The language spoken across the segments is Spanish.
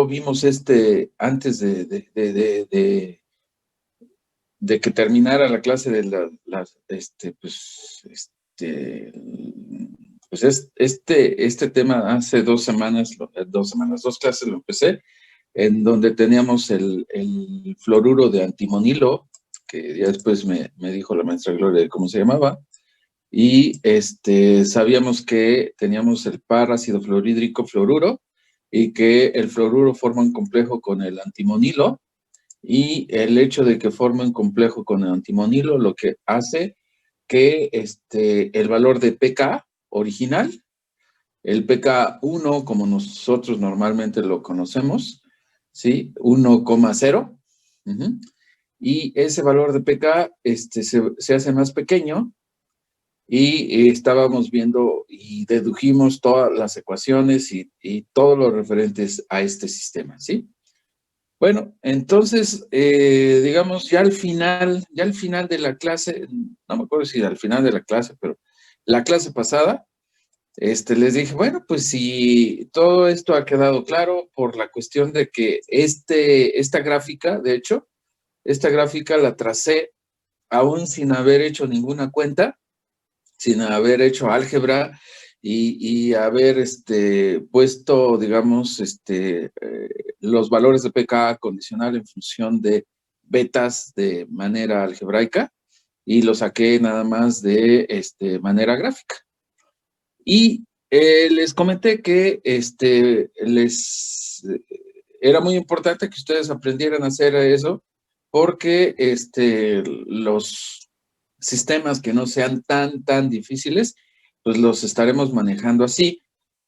vimos antes de que terminara la clase de este tema hace 2 semanas, 2 clases lo empecé, en donde teníamos el fluoruro de antimonilo, que ya después me dijo la maestra Gloria de cómo se llamaba, y sabíamos que teníamos el parácido fluorhídrico fluoruro, y que el fluoruro forma un complejo con el antimonilo, y el hecho de que forme un complejo con el antimonilo lo que hace que el valor de pK original, el pK1 como nosotros normalmente lo conocemos, ¿sí? 1,0, y ese valor de pK se hace más pequeño, y estábamos viendo y dedujimos todas las ecuaciones y todo lo referentes a este sistema, ¿sí? Bueno, entonces, digamos, ya al final de la clase, no me acuerdo si al final de la clase, pero la clase pasada, les dije, bueno, pues si todo esto ha quedado claro por la cuestión de que esta gráfica, de hecho, esta gráfica la tracé aún sin haber hecho ninguna cuenta, sin haber hecho álgebra y haber puesto, digamos, los valores de pK condicional en función de betas de manera algebraica, y lo saqué nada más de manera gráfica. Y les comenté que era muy importante que ustedes aprendieran a hacer eso, porque los sistemas que no sean tan difíciles, pues los estaremos manejando así,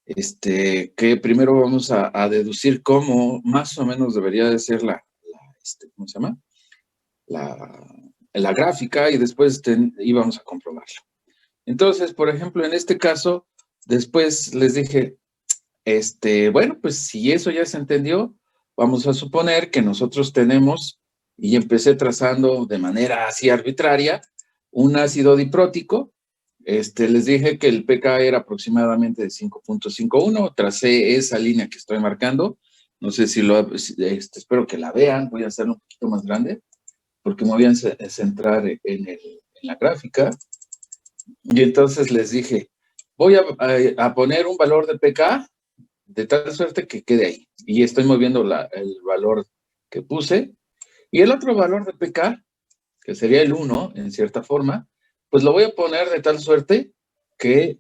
que primero vamos a deducir cómo más o menos debería de ser ¿cómo se llama? La gráfica, y después íbamos a comprobarlo. Entonces, por ejemplo, en este caso, después les dije, bueno, pues si eso ya se entendió, vamos a suponer que nosotros tenemos, y empecé trazando de manera así arbitraria, un ácido diprótico. Les dije que el pK era aproximadamente de 5.51, tracé esa línea que estoy marcando, no sé si espero que la vean, voy a hacerlo un poquito más grande, porque me voy a centrar en la gráfica, y entonces les dije, voy a poner un valor de pK de tal suerte que quede ahí, y estoy moviendo el valor que puse, y el otro valor de pK, que sería el 1, en cierta forma, pues lo voy a poner de tal suerte que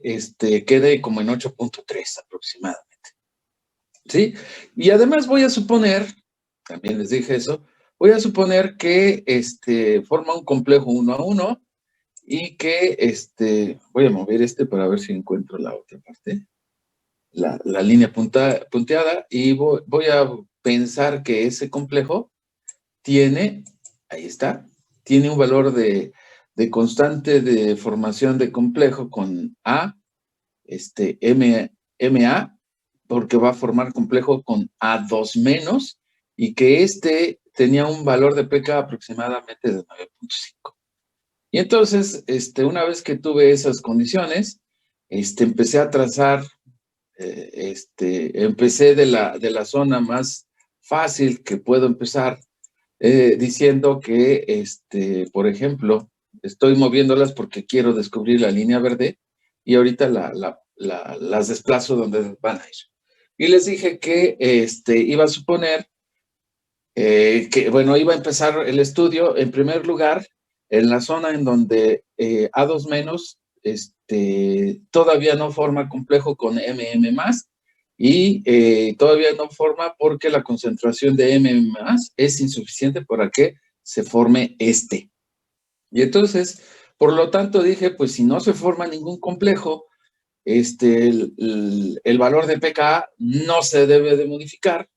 quede como en 8.3 aproximadamente, ¿sí? Y además voy a suponer, también les dije eso, voy a suponer que forma un complejo 1 a 1, y que voy a mover para ver si encuentro la otra parte, la línea punteada, y voy a pensar que ese complejo tiene, ahí está, tiene un valor de constante de formación de complejo con A, MA, porque va a formar complejo con A2 menos, y que tenía un valor de pK aproximadamente de 9.5. Y entonces, una vez que tuve esas condiciones, empecé a trazar, empecé de la zona más fácil que puedo empezar, diciendo que, por ejemplo, estoy moviéndolas porque quiero descubrir la línea verde, y ahorita las desplazo donde van a ir. Y les dije que iba a suponer que, bueno, iba a empezar el estudio en primer lugar en la zona en donde A2 menos todavía no forma complejo con MM más, y todavía no forma porque la concentración de MM más es insuficiente para que se forme Y entonces, por lo tanto, dije, pues si no se forma ningún complejo, el valor de pKa no se debe de modificar,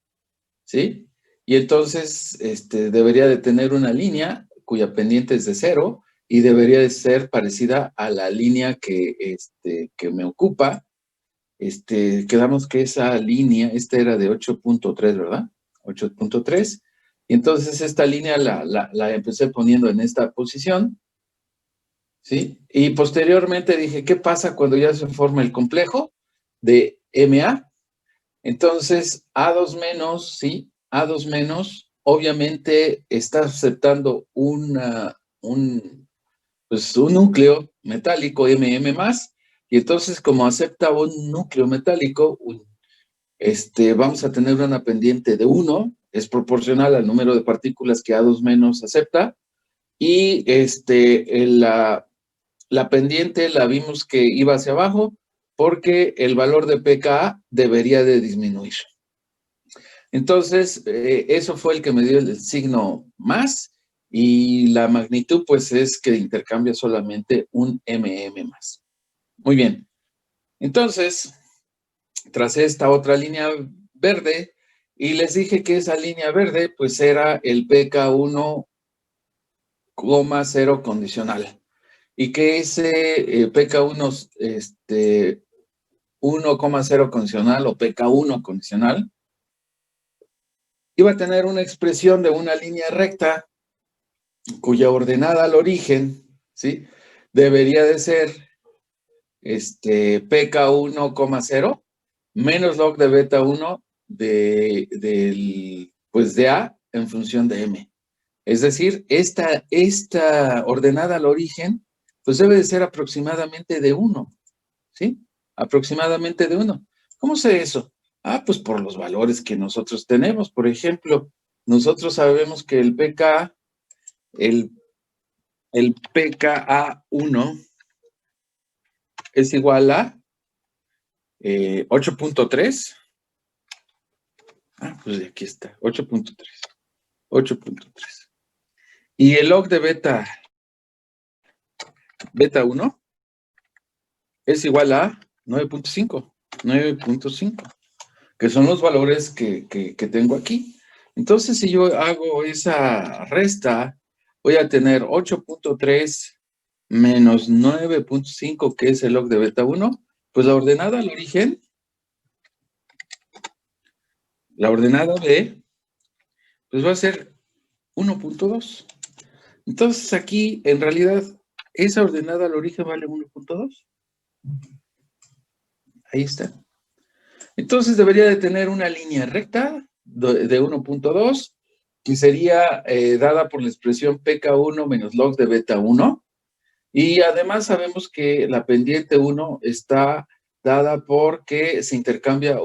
¿sí? Y entonces debería de tener una línea cuya pendiente es de 0, y debería de ser parecida a la línea que me ocupa. Quedamos que esa línea, era de 8.3, ¿verdad? 8.3. Y entonces esta línea la empecé poniendo en esta posición, ¿sí? Y posteriormente dije, ¿qué pasa cuando ya se forma el complejo de MA? Entonces, A2 menos, ¿sí? A2 menos, obviamente está aceptando pues un núcleo metálico MM más, y entonces como acepta un núcleo metálico, vamos a tener una pendiente de 1, es proporcional al número de partículas que A2 menos acepta, y la pendiente la vimos que iba hacia abajo porque el valor de pKa debería de disminuir. Entonces, eso fue el que me dio el signo más, y la magnitud pues es que intercambia solamente un mm más. Muy bien. Entonces, tracé esta otra línea verde y les dije que esa línea verde pues era el pK 1,0 condicional, y que ese pK 1,0 condicional o pK 1 condicional iba a tener una expresión de una línea recta cuya ordenada al origen, ¿sí? Debería de ser pK 1,0 menos log de beta 1 pues de A en función de M. Es decir, esta ordenada al origen, pues debe de ser aproximadamente de 1, ¿sí? Aproximadamente de 1. ¿Cómo sé eso? Ah, pues por los valores que nosotros tenemos. Por ejemplo, nosotros sabemos que el pKa1 es igual a 8.3. Ah, pues aquí está, 8.3. 8.3. Y el log de beta 1 es igual a 9.5. 9.5, que son los valores que tengo aquí. Entonces, si yo hago esa resta, voy a tener 8.3 menos 9.5, que es el log de beta 1, pues la ordenada al origen, la ordenada B, pues va a ser 1.2. Entonces aquí, en realidad, esa ordenada al origen vale 1.2. Ahí está. Entonces debería de tener una línea recta de 1.2, que sería dada por la expresión pK 1 menos log de beta 1. Y además sabemos que la pendiente 1 está dada porque se intercambia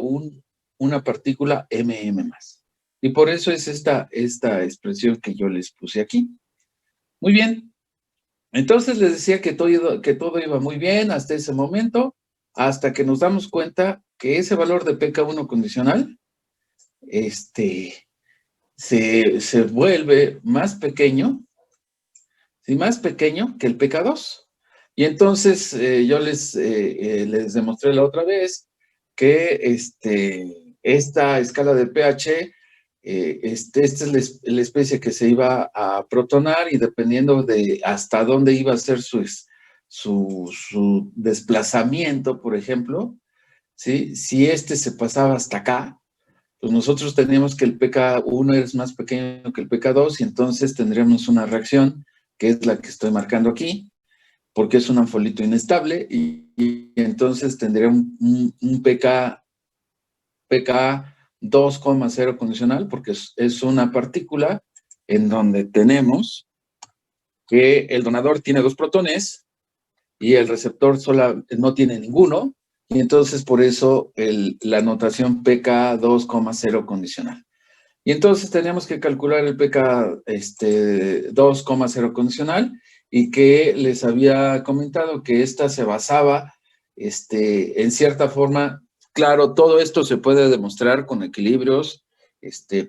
una partícula más. Y por eso es esta expresión que yo les puse aquí. Muy bien. Entonces les decía que todo iba muy bien hasta ese momento, hasta que nos damos cuenta que ese valor de pK 1 condicional se vuelve más pequeño, ¿sí? Más pequeño que el pK 2. Y entonces yo les demostré la otra vez que esta escala de pH, esta es la especie que se iba a protonar, y dependiendo de hasta dónde iba a ser su desplazamiento, por ejemplo, ¿sí? Si se pasaba hasta acá, pues nosotros teníamos que el pK 1 es más pequeño que el pK 2, y entonces tendríamos una reacción que es la que estoy marcando aquí, porque es un anfolito inestable, y entonces tendría un pK 2,0 condicional, porque es una partícula en donde tenemos que el donador tiene 2 protones y el receptor no tiene ninguno, y entonces por eso la notación pK 2,0 condicional. Y entonces teníamos que calcular el pK 2,0 condicional, y que les había comentado que esta se basaba en cierta forma. Claro, todo esto se puede demostrar con equilibrios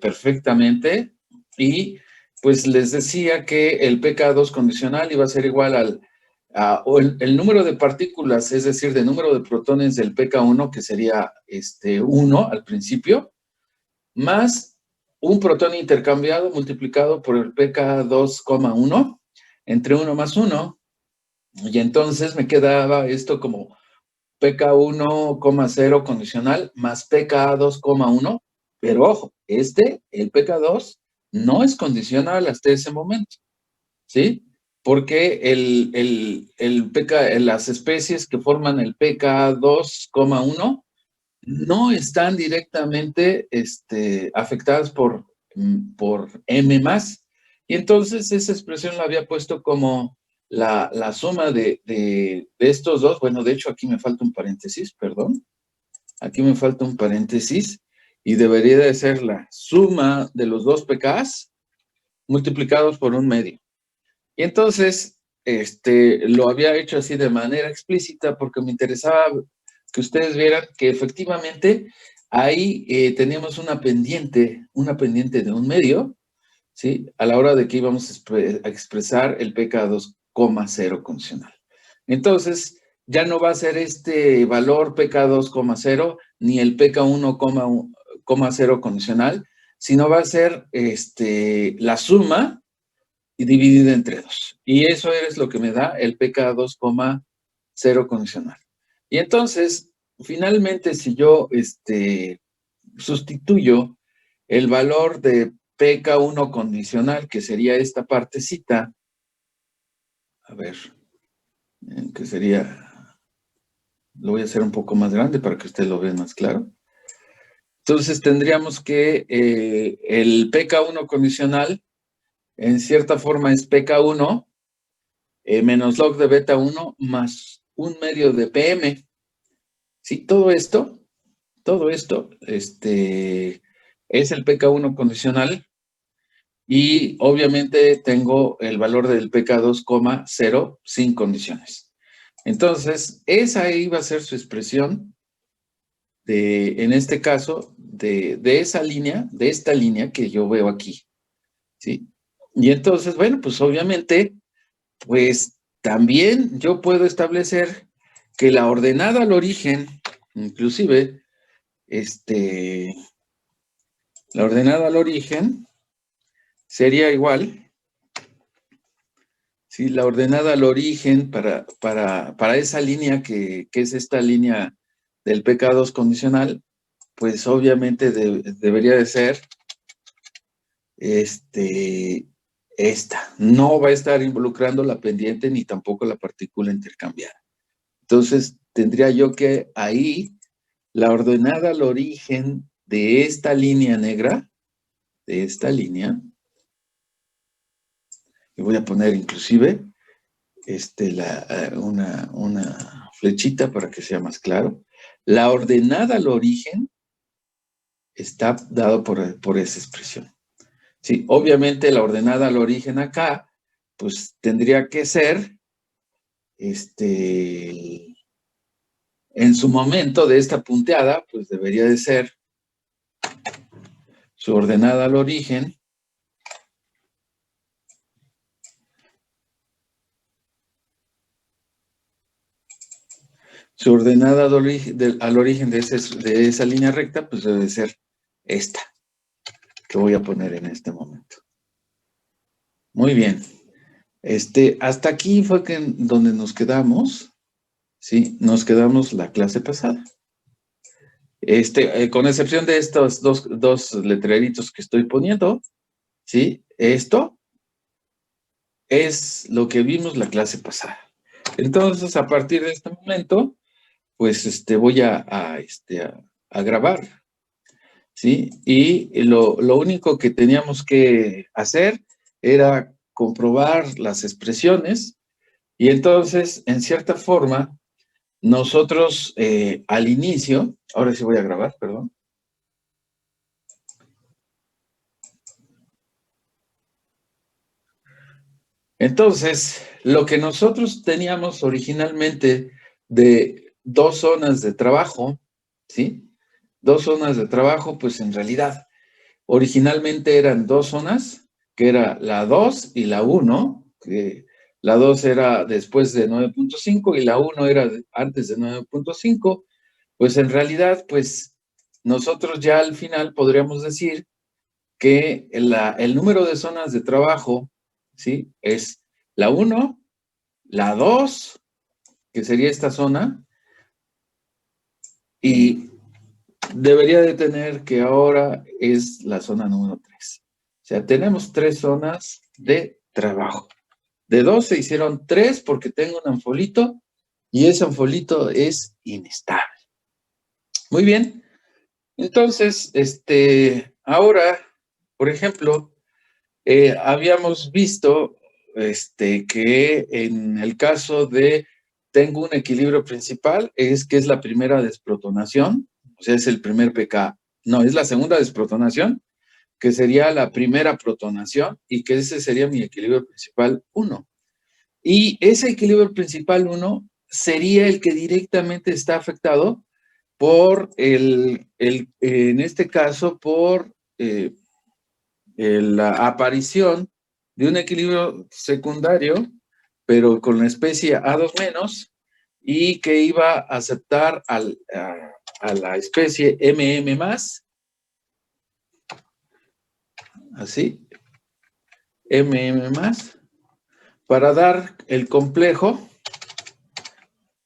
perfectamente, y pues les decía que el pK 2 condicional iba a ser igual o el número de partículas, es decir, de número de protones del pK 1, que sería 1 al principio, más un protón intercambiado multiplicado por el pK 2,1 entre 1 más 1, y entonces me quedaba esto como pK 1,0 condicional más pK 2,1, pero ojo, el pK 2 no es condicional hasta ese momento, ¿sí? Porque las especies que forman el pK 2,1 no están directamente afectadas por M más. Y entonces esa expresión la había puesto como la suma de estos dos. Bueno, de hecho aquí me falta un paréntesis, perdón. Aquí me falta un paréntesis y debería de ser la suma de los dos pKs multiplicados por un medio. Y entonces, lo había hecho así de manera explícita porque me interesaba que ustedes vieran que efectivamente ahí teníamos una pendiente de un medio, ¿sí? A la hora de que íbamos a expresar el pK2,0 condicional. Entonces, ya no va a ser este valor pK2,0 ni el pK1,0 condicional, sino va a ser la suma y dividida entre 2. Y eso es lo que me da el pK2,0 condicional. Y entonces, finalmente, si yo sustituyo el valor de pK1 condicional, que sería esta partecita, a ver, que sería, lo voy a hacer un poco más grande para que ustedes lo vean más claro. Entonces tendríamos que el pK1 condicional, en cierta forma es pK1 menos log de beta 1 más un medio de PM. Sí, todo esto es el pK1 condicional y obviamente tengo el valor del pK2,0 sin condiciones. Entonces, esa iba a ser su expresión en este caso, de esa línea, de esta línea que yo veo aquí, ¿sí? Y entonces, bueno, pues obviamente, pues también yo puedo establecer que la ordenada al origen, inclusive, la ordenada al origen sería igual, ¿sí? La ordenada al origen para esa línea que es esta línea del pK2 condicional, pues obviamente debería de ser esta. No va a estar involucrando la pendiente ni tampoco la partícula intercambiada. Entonces, tendría yo que ahí, la ordenada al origen de esta línea negra, de esta línea, y voy a poner inclusive una flechita para que sea más claro. La ordenada al origen está dado por esa expresión. Sí, obviamente la ordenada al origen acá, pues tendría que ser, en su momento de esta punteada, pues debería de ser su ordenada al origen, su ordenada al origen de esa línea recta, pues debe ser esta, que voy a poner en este momento. Muy bien. Hasta aquí fue donde nos quedamos, ¿sí? Nos quedamos la clase pasada. Con excepción de estos dos letreritos que estoy poniendo, ¿sí? Esto es lo que vimos la clase pasada. Entonces, a partir de este momento, pues voy a grabar, ¿sí? Y lo único que teníamos que hacer era comprobar las expresiones y entonces, en cierta forma, nosotros al inicio, ahora sí voy a grabar, perdón. Entonces, lo que nosotros teníamos originalmente de dos zonas de trabajo, ¿sí? Dos zonas de trabajo, pues en realidad, originalmente eran dos zonas, que era la 2 y la 1, que la 2 era después de 9.5 y la 1 era antes de 9.5, pues en realidad, pues nosotros ya al final podríamos decir que el número de zonas de trabajo, ¿sí? Es la 1, la 2, que sería esta zona, y debería de tener que ahora es la zona número 3. O sea, tenemos tres zonas de trabajo. De 2 se hicieron 3 porque tengo un anfolito y ese anfolito es inestable. Muy bien. Entonces, ahora, por ejemplo, habíamos visto que en el caso de tengo un equilibrio principal, es que es la primera desprotonación, o sea, es el primer pK. No, es la segunda desprotonación, que sería la primera protonación, y que ese sería mi equilibrio principal 1. Y ese equilibrio principal 1 sería el que directamente está afectado por en este caso, por la aparición de un equilibrio secundario, pero con la especie A2-, y que iba a aceptar a la especie MM+, así, MM+, para dar el complejo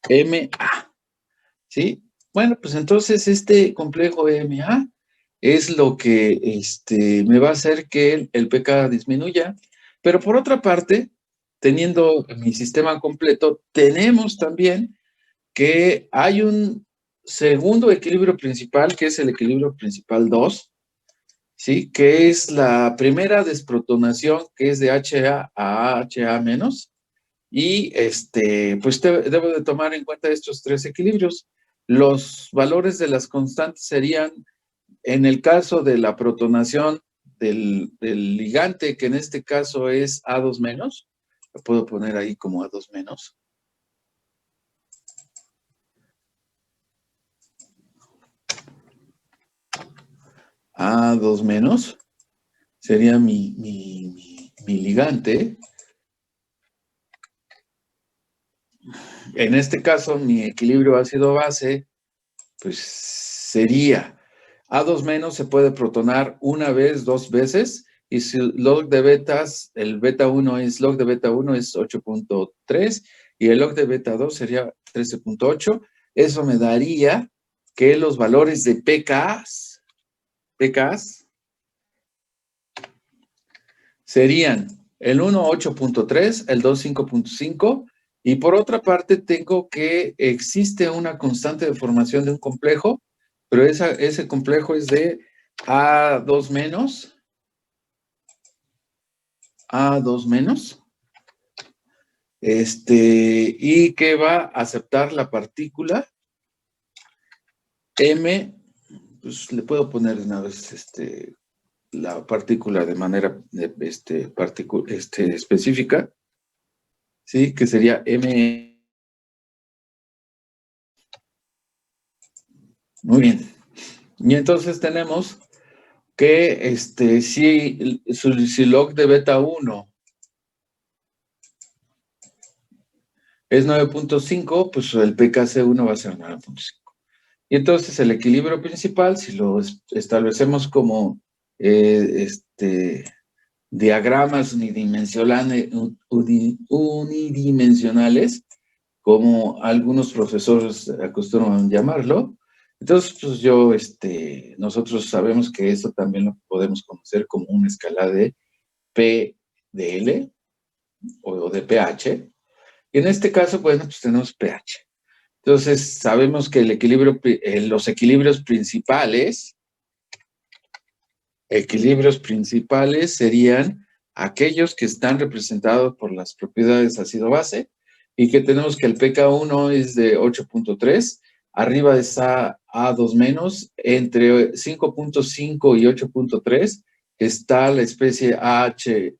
MA, ¿sí? Bueno, pues entonces este complejo MA es lo que me va a hacer que el pK disminuya. Pero por otra parte, teniendo mi sistema completo, tenemos también que hay un segundo equilibrio principal, que es el equilibrio principal 2, ¿sí? Que es la primera desprotonación, que es de HA a HA-, y pues debo de tomar en cuenta estos tres equilibrios. Los valores de las constantes serían, en el caso de la protonación del ligante, que en este caso es A2-, lo puedo poner ahí como A2-, A2-, sería mi ligante. En este caso, mi equilibrio ácido-base, pues sería A2- se puede protonar una vez, dos veces, y si log de betas, el beta 1 es log de beta 1 es 8.3 y el log de beta 2 sería 13.8. Eso me daría que los valores de pKs serían el 1 8.3, el 2 5.5, y por otra parte tengo que existe una constante de formación de un complejo, pero ese complejo es de A2-, A2-, y que va a aceptar la partícula M, pues le puedo poner de una vez la partícula de manera específica, ¿sí? Que sería M. Muy bien. Y entonces tenemos que si log de beta 1 es 9.5, pues el pKc1 va a ser 9.5. Y entonces el equilibrio principal, si lo establecemos como diagramas unidimensionales, como algunos profesores acostumbran llamarlo, entonces pues nosotros sabemos que eso también lo podemos conocer como una escala de P de L o de pH. Y en este caso, bueno, pues tenemos pH. Entonces, sabemos que los equilibrios principales serían aquellos que están representados por las propiedades ácido-base, y que tenemos que el pK1 es de 8.3, arriba está A2-, entre 5.5 y 8.3 está la especie HA-,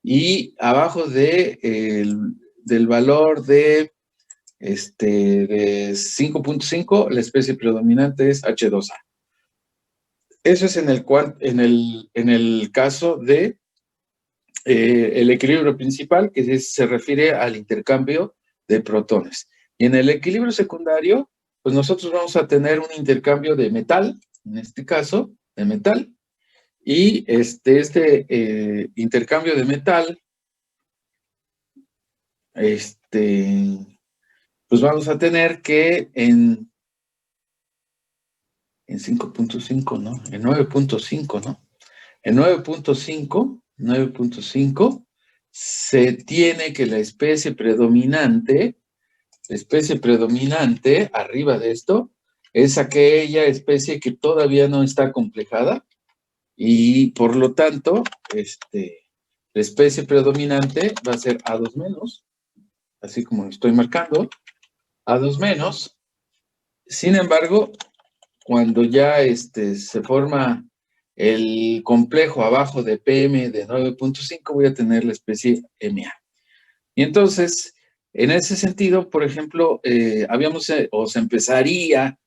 y abajo del valor de 5.5, la especie predominante es H2A. Eso es en el caso de el equilibrio principal, que se refiere al intercambio de protones. Y en el equilibrio secundario, pues nosotros vamos a tener un intercambio de metal, en este caso, de metal, y intercambio de metal, pues vamos a tener que en 5.5, ¿no? En 9.5, ¿no? En 9.5 se tiene que la especie predominante La especie predominante, arriba de esto, es aquella especie que todavía no está complejada y por lo tanto, la especie predominante va a ser A2 menos, así como lo estoy marcando, A2 menos. Sin embargo, cuando ya se forma el complejo abajo de PM de 9.5, voy a tener la especie MA. Y entonces, en ese sentido, por ejemplo, o se empezaría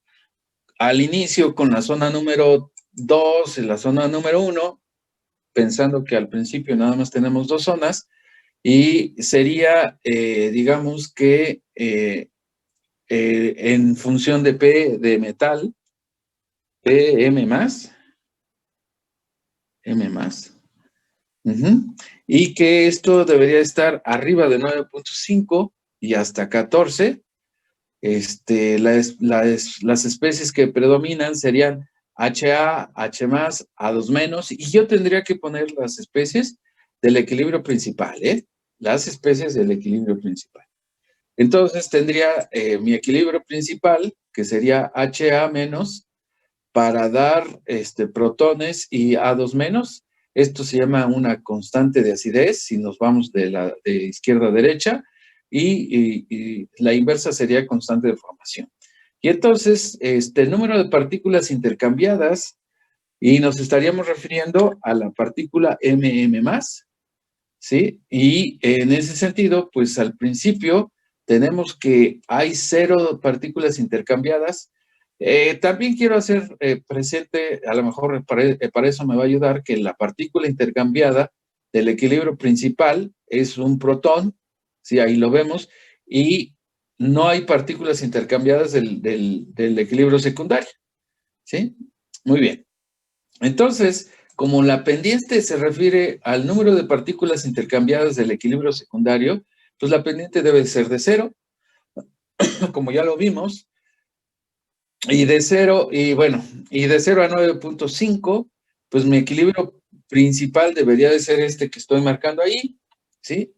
al inicio con la zona número 2 y la zona número 1, pensando que al principio nada más tenemos dos zonas, y sería, digamos que en función de P de metal, PM más, M más, y que esto debería estar arriba de 9.5 y hasta 14. Las especies que predominan serían HA, H más, A2 menos, y yo tendría que poner las especies del equilibrio principal, ¿eh? Las especies del equilibrio principal. Entonces tendría mi equilibrio principal, que sería HA menos, para dar protones y A2 menos. Esto se llama una constante de acidez, si nos vamos de izquierda a derecha, y la inversa sería constante de formación. Y entonces, el número de partículas intercambiadas, y nos estaríamos refiriendo a la partícula MM+, ¿sí? Y en ese sentido, pues al principio tenemos que hay 0 partículas intercambiadas. También quiero hacer presente, a lo mejor para eso me va a ayudar, que la partícula intercambiada del equilibrio principal es un protón, sí, ahí lo vemos, y no hay partículas intercambiadas del equilibrio secundario, ¿sí? Muy bien. Entonces, como la pendiente se refiere al número de partículas intercambiadas del equilibrio secundario, pues la pendiente debe ser de 0, como ya lo vimos, y de 0, y de 0 a 9.5, pues mi equilibrio principal debería de ser este que estoy marcando ahí, ¿sí?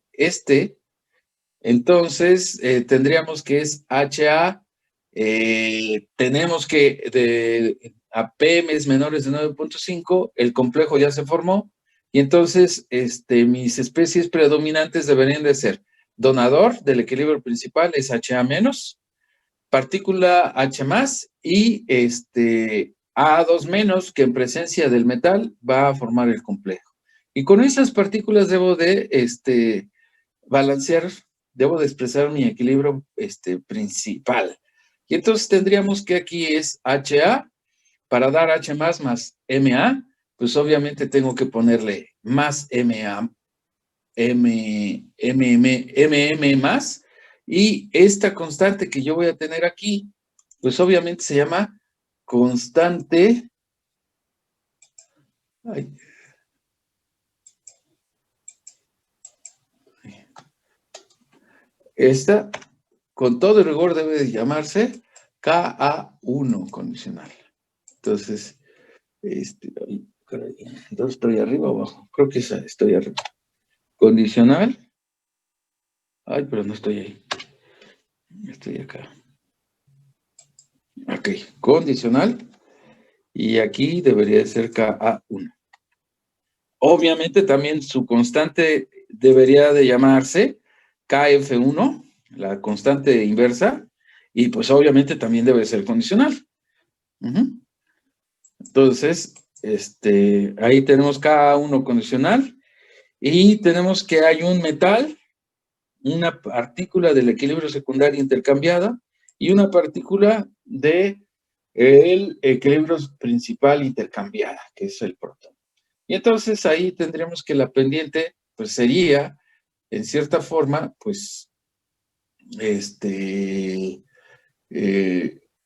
Entonces, tendríamos que es HA, tenemos que a PMs menores de 9.5, el complejo ya se formó, y entonces mis especies predominantes deberían de ser donador del equilibrio principal, es HA menos, partícula H más, y A2 menos, que en presencia del metal va a formar el complejo. Y con esas partículas debo de balancear, debo de expresar mi equilibrio principal. Y entonces tendríamos que aquí es HA, para dar H más MA, pues obviamente tengo que ponerle más MA, MM más, y esta constante que yo voy a tener aquí, pues obviamente se llama constante, ay, esta, con todo el rigor, debe de llamarse KA1 condicional. Entonces, entonces estoy arriba o abajo. Creo que estoy arriba. Condicional. Ay, pero no estoy ahí. Estoy acá. Ok, condicional. Y aquí debería ser KA1. Obviamente también su constante debería de llamarse KF1, la constante inversa, y pues obviamente también debe ser condicional. Entonces, ahí tenemos KA1 condicional, y tenemos que hay un metal, una partícula del equilibrio secundario intercambiada y una partícula del equilibrio principal intercambiada, que es el protón. Y entonces ahí tendríamos que la pendiente, pues sería, en cierta forma, pues,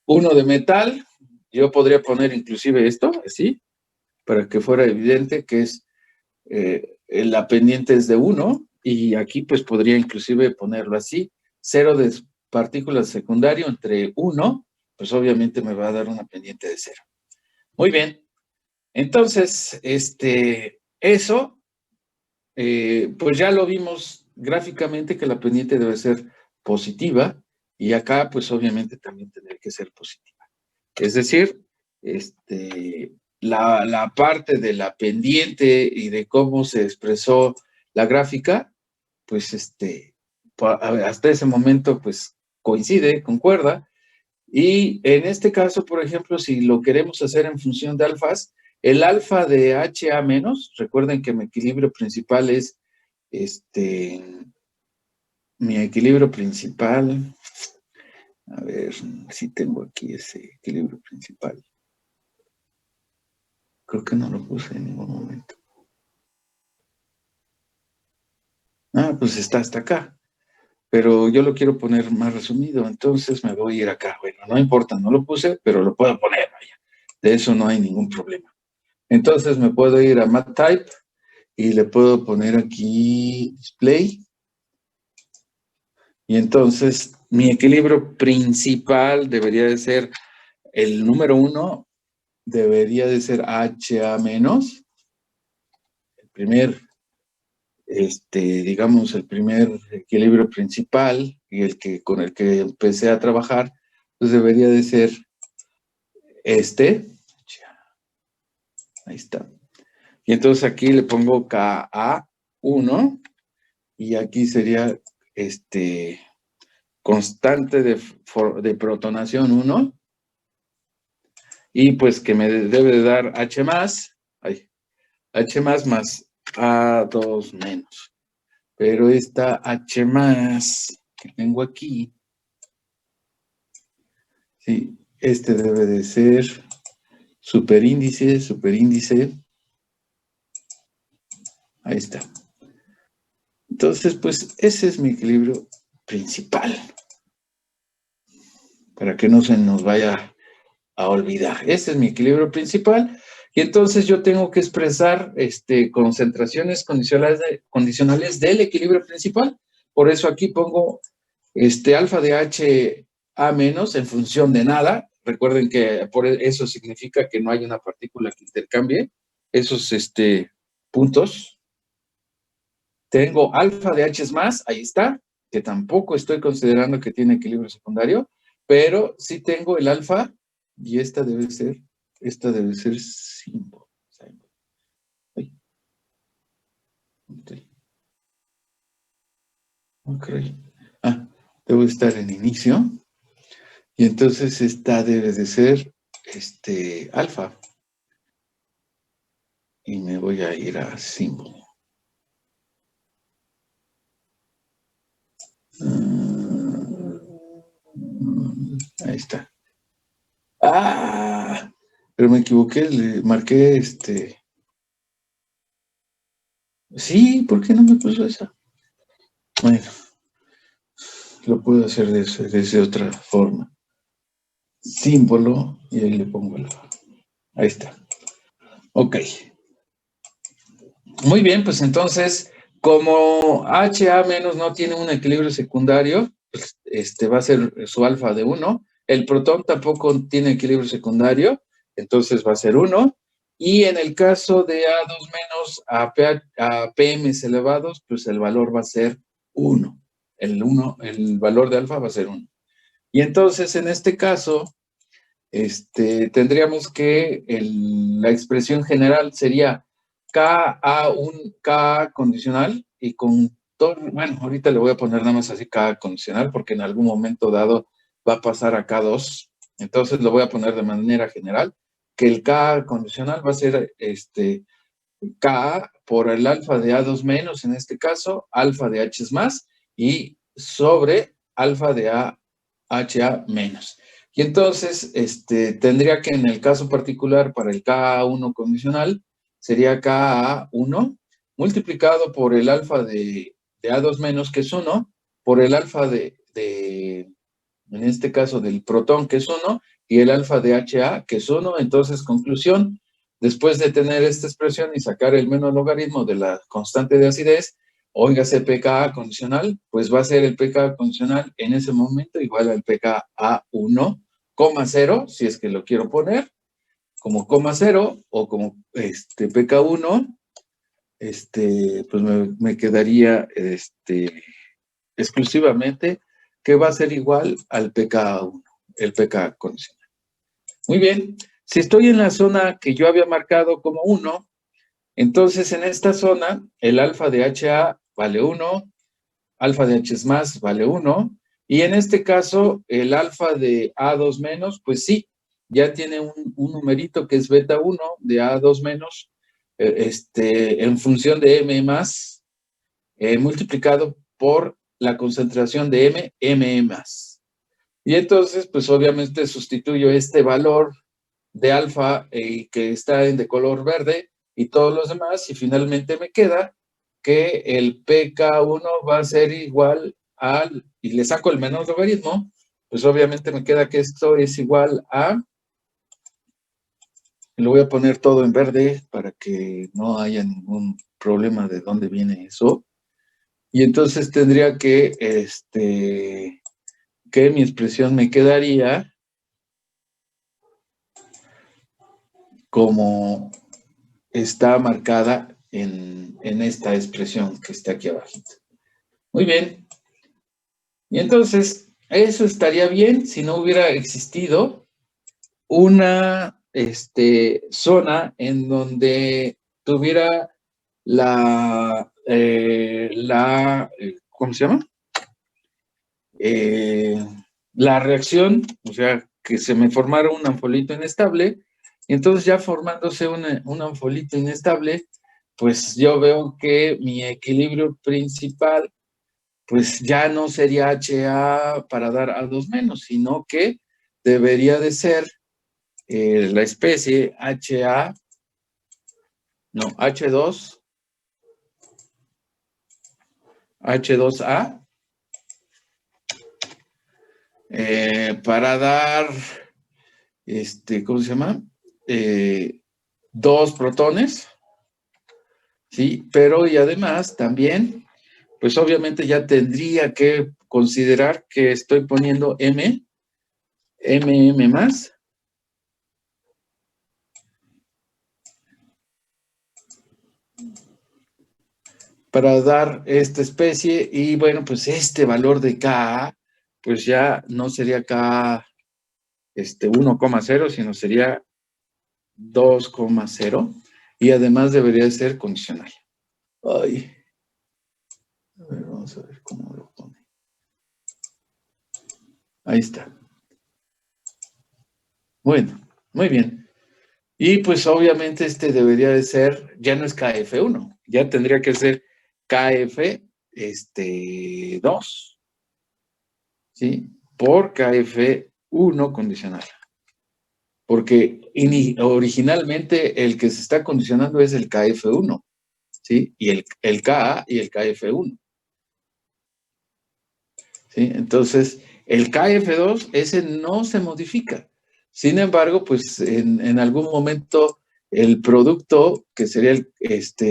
uno de metal. Yo podría poner inclusive esto, así, para que fuera evidente que es, la pendiente es de 1, y aquí pues podría inclusive ponerlo así, 0 de partículas secundario entre 1, pues obviamente me va a dar una pendiente de 0. Muy bien. Entonces, eso, pues ya lo vimos gráficamente, que la pendiente debe ser positiva, Y acá, pues obviamente también tendría que ser positiva. Es decir, la parte de la pendiente y de cómo se expresó la gráfica, pues hasta ese momento, pues coincide, concuerda. Y en este caso, por ejemplo, si lo queremos hacer en función de alfas, el alfa de HA menos, recuerden que mi equilibrio principal es mi equilibrio principal. A ver si tengo aquí ese equilibrio principal. Creo que no lo puse en ningún momento. Ah, pues está hasta acá. Pero yo lo quiero poner más resumido, entonces me voy a ir acá. Bueno, no importa, no lo puse, pero lo puedo poner, vaya. De eso no hay ningún problema. Entonces me puedo ir a MathType y le puedo poner aquí Display. Y entonces mi equilibrio principal debería de ser el número 1, debería de ser HA menos. El primer, digamos, el primer equilibrio principal y el que con el que empecé a trabajar, pues debería de ser ahí está. Y entonces aquí le pongo Ka1 y aquí sería constante de protonación 1 y pues que me debe de dar H más, H más A2 menos. Pero esta H más que tengo aquí, sí, debe de ser superíndice, ahí está. Entonces, pues ese es mi equilibrio principal, para que no se nos vaya a olvidar. Ese es mi equilibrio principal y entonces yo tengo que expresar concentraciones condicionales del equilibrio principal. Por eso aquí pongo alfa de H A menos en función de nada. Recuerden que por eso significa que no hay una partícula que intercambie esos puntos. Tengo alfa de H más, ahí está, que tampoco estoy considerando que tiene equilibrio secundario, pero sí tengo el alfa y esta debe ser símbolo. Ok. Ah, debo estar en inicio. Y entonces esta debe de ser alfa. Y me voy a ir a símbolo. Ahí está. ¡Ah! Pero me equivoqué, le marqué Sí, ¿por qué no me puso esa? Bueno, lo puedo hacer de otra forma. Símbolo, y ahí le pongo alfa. Ahí está. Ok. Muy bien, pues entonces, como HA menos no tiene un equilibrio secundario, pues va a ser su alfa de 1. El protón tampoco tiene equilibrio secundario, entonces va a ser 1. Y en el caso de A2 menos a PMs elevados, pues el valor va a ser 1. El valor de alfa va a ser 1. Y entonces, en este caso, tendríamos que la expresión general sería K condicional y con todo, bueno, ahorita le voy a poner nada más así K condicional porque en algún momento dado va a pasar a K2, entonces lo voy a poner de manera general, que el K condicional va a ser K por el alfa de A2 menos, en este caso, alfa de H más, y sobre alfa de HA menos. Y entonces, tendría que en el caso particular para el Ka1 condicional, sería Ka1 multiplicado por el alfa de A2 menos, que es 1, por el alfa en este caso, del protón, que es 1, y el alfa de HA, que es 1. Entonces, conclusión, después de tener esta expresión y sacar el menos logaritmo de la constante de acidez, óigase pKa condicional, pues va a ser el pKa condicional en ese momento igual al pKa 1, 0, si es que lo quiero poner, como coma 0 o como pK1, pues me quedaría exclusivamente que va a ser igual al pK1, el pK condicional. Muy bien, si estoy en la zona que yo había marcado como 1, entonces en esta zona el alfa de HA vale 1, alfa de H más vale 1, y en este caso el alfa de A2 menos, pues sí, ya tiene un numerito que es beta 1 de A2 menos, en función de M más, multiplicado por la concentración de M más. Y entonces, pues obviamente sustituyo este valor de alfa que está de color verde y todos los demás, y finalmente me queda que el pK1 va a ser igual al, y le saco el menor logaritmo, pues obviamente me queda que esto es igual a, lo voy a poner todo en verde para que no haya ningún problema de dónde viene eso, y entonces tendría que mi expresión me quedaría como está marcada en esta expresión que está aquí abajito. Muy bien. Y entonces, eso estaría bien si no hubiera existido una zona en donde tuviera ¿cómo se llama? La reacción, o sea, que se me formara un anfolito inestable, y entonces ya formándose un anfolito inestable, pues yo veo que mi equilibrio principal, pues ya no sería HA para dar A2 menos, sino que debería de ser la especie HA, no, H2A, para dar, ¿cómo se llama? 2 protones, ¿sí? Pero y además también, pues obviamente ya tendría que considerar que estoy poniendo M más, para dar esta especie, y bueno, pues este valor de Ka, pues ya no sería K 1,0, sino sería 2,0, y además debería de ser condicional. Ay, a ver, vamos a ver cómo lo pone. Ahí está. Bueno, muy bien. Y pues obviamente debería de ser, ya no es KF1, ya tendría que ser KF2, ¿sí? Por KF1 condicional. Porque originalmente el que se está condicionando es el KF1, ¿sí? Y el Ka y el KF1, ¿sí? Entonces, el KF2, ese no se modifica. Sin embargo, pues en algún momento el producto, que sería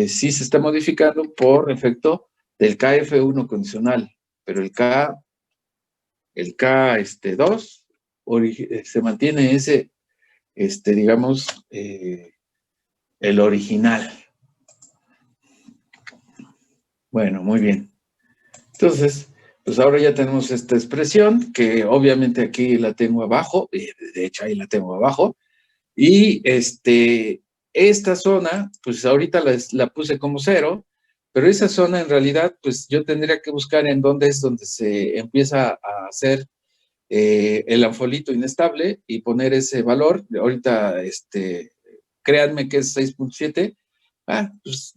sí se está modificando por efecto del KF1 condicional, pero el K2 se mantiene ese, digamos, el original. Bueno, muy bien. Entonces, pues ahora ya tenemos esta expresión, que obviamente aquí la tengo abajo, de hecho ahí la tengo abajo, y esta zona, pues ahorita la puse como 0, pero esa zona en realidad, pues yo tendría que buscar en dónde es donde se empieza a hacer el anfolito inestable y poner ese valor. Ahorita, créanme que es 6.7. Pues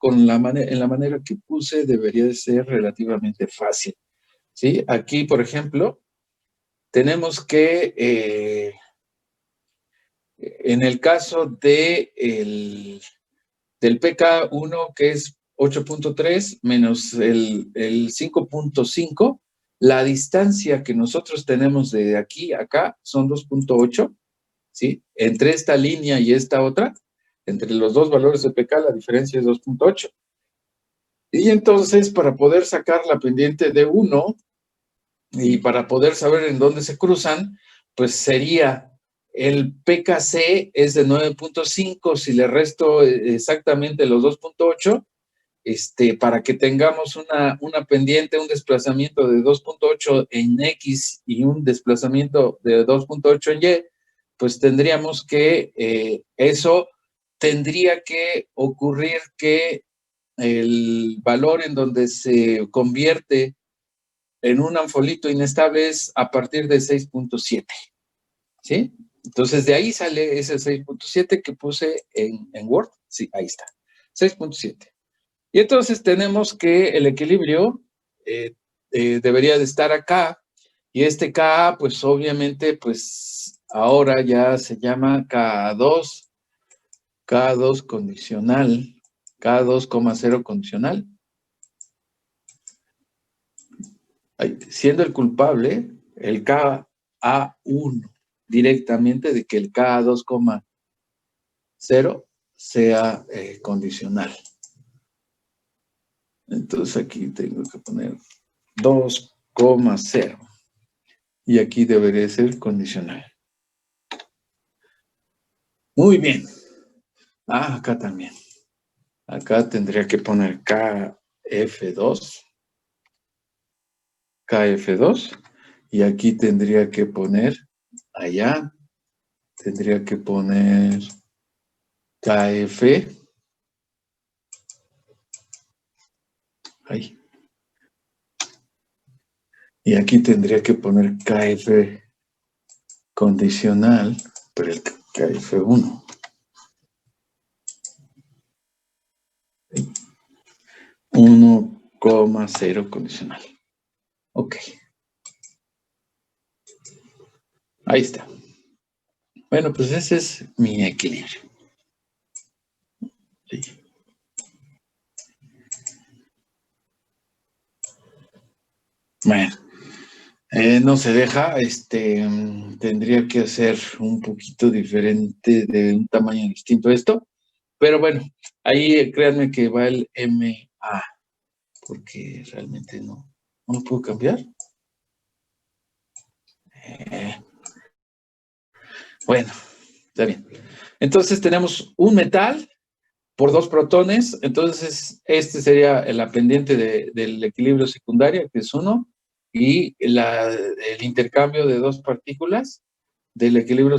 en la manera que puse debería de ser relativamente fácil, ¿sí? Aquí, por ejemplo, tenemos que, en el caso del pK1, que es 8.3 menos el 5.5, la distancia que nosotros tenemos de aquí a acá son 2.8, ¿sí? Entre esta línea y esta otra, entre los dos valores de pK, la diferencia es 2.8. Y entonces, para poder sacar la pendiente de 1 y para poder saber en dónde se cruzan, pues sería el pKc es de 9.5, si le resto exactamente los 2.8, para que tengamos una pendiente, un desplazamiento de 2.8 en X y un desplazamiento de 2.8 en Y, pues tendríamos que, eso tendría que ocurrir que el valor en donde se convierte en un anfolito inestable es a partir de 6.7, ¿sí? Entonces, de ahí sale ese 6.7 que puse en Word. Sí, ahí está, 6.7. Y entonces tenemos que el equilibrio debería de estar acá, y este Ka, pues obviamente, pues ahora ya se llama K2 condicional, K2,0 condicional. Siendo el culpable el Ka1 directamente de que el Ka2,0 sea condicional. Entonces aquí tengo que poner 2,0 y aquí debería ser condicional. Muy bien. Acá también. Acá tendría que poner KF2 y aquí tendría que poner allá, tendría que poner KF. Ahí. Y aquí tendría que poner KF condicional, pero el KF1. 1,0 condicional. Ok. Ahí está. Bueno, pues ese es mi equilibrio. Sí. Bueno, no se deja, tendría que hacer un poquito diferente, de un tamaño distinto esto, pero bueno, ahí créanme que va el MA, porque realmente no lo puedo cambiar. Bueno, está bien. Entonces tenemos un metal por 2 protones, entonces este sería la pendiente del equilibrio secundario, que es 1, y el intercambio de 2 partículas del equilibrio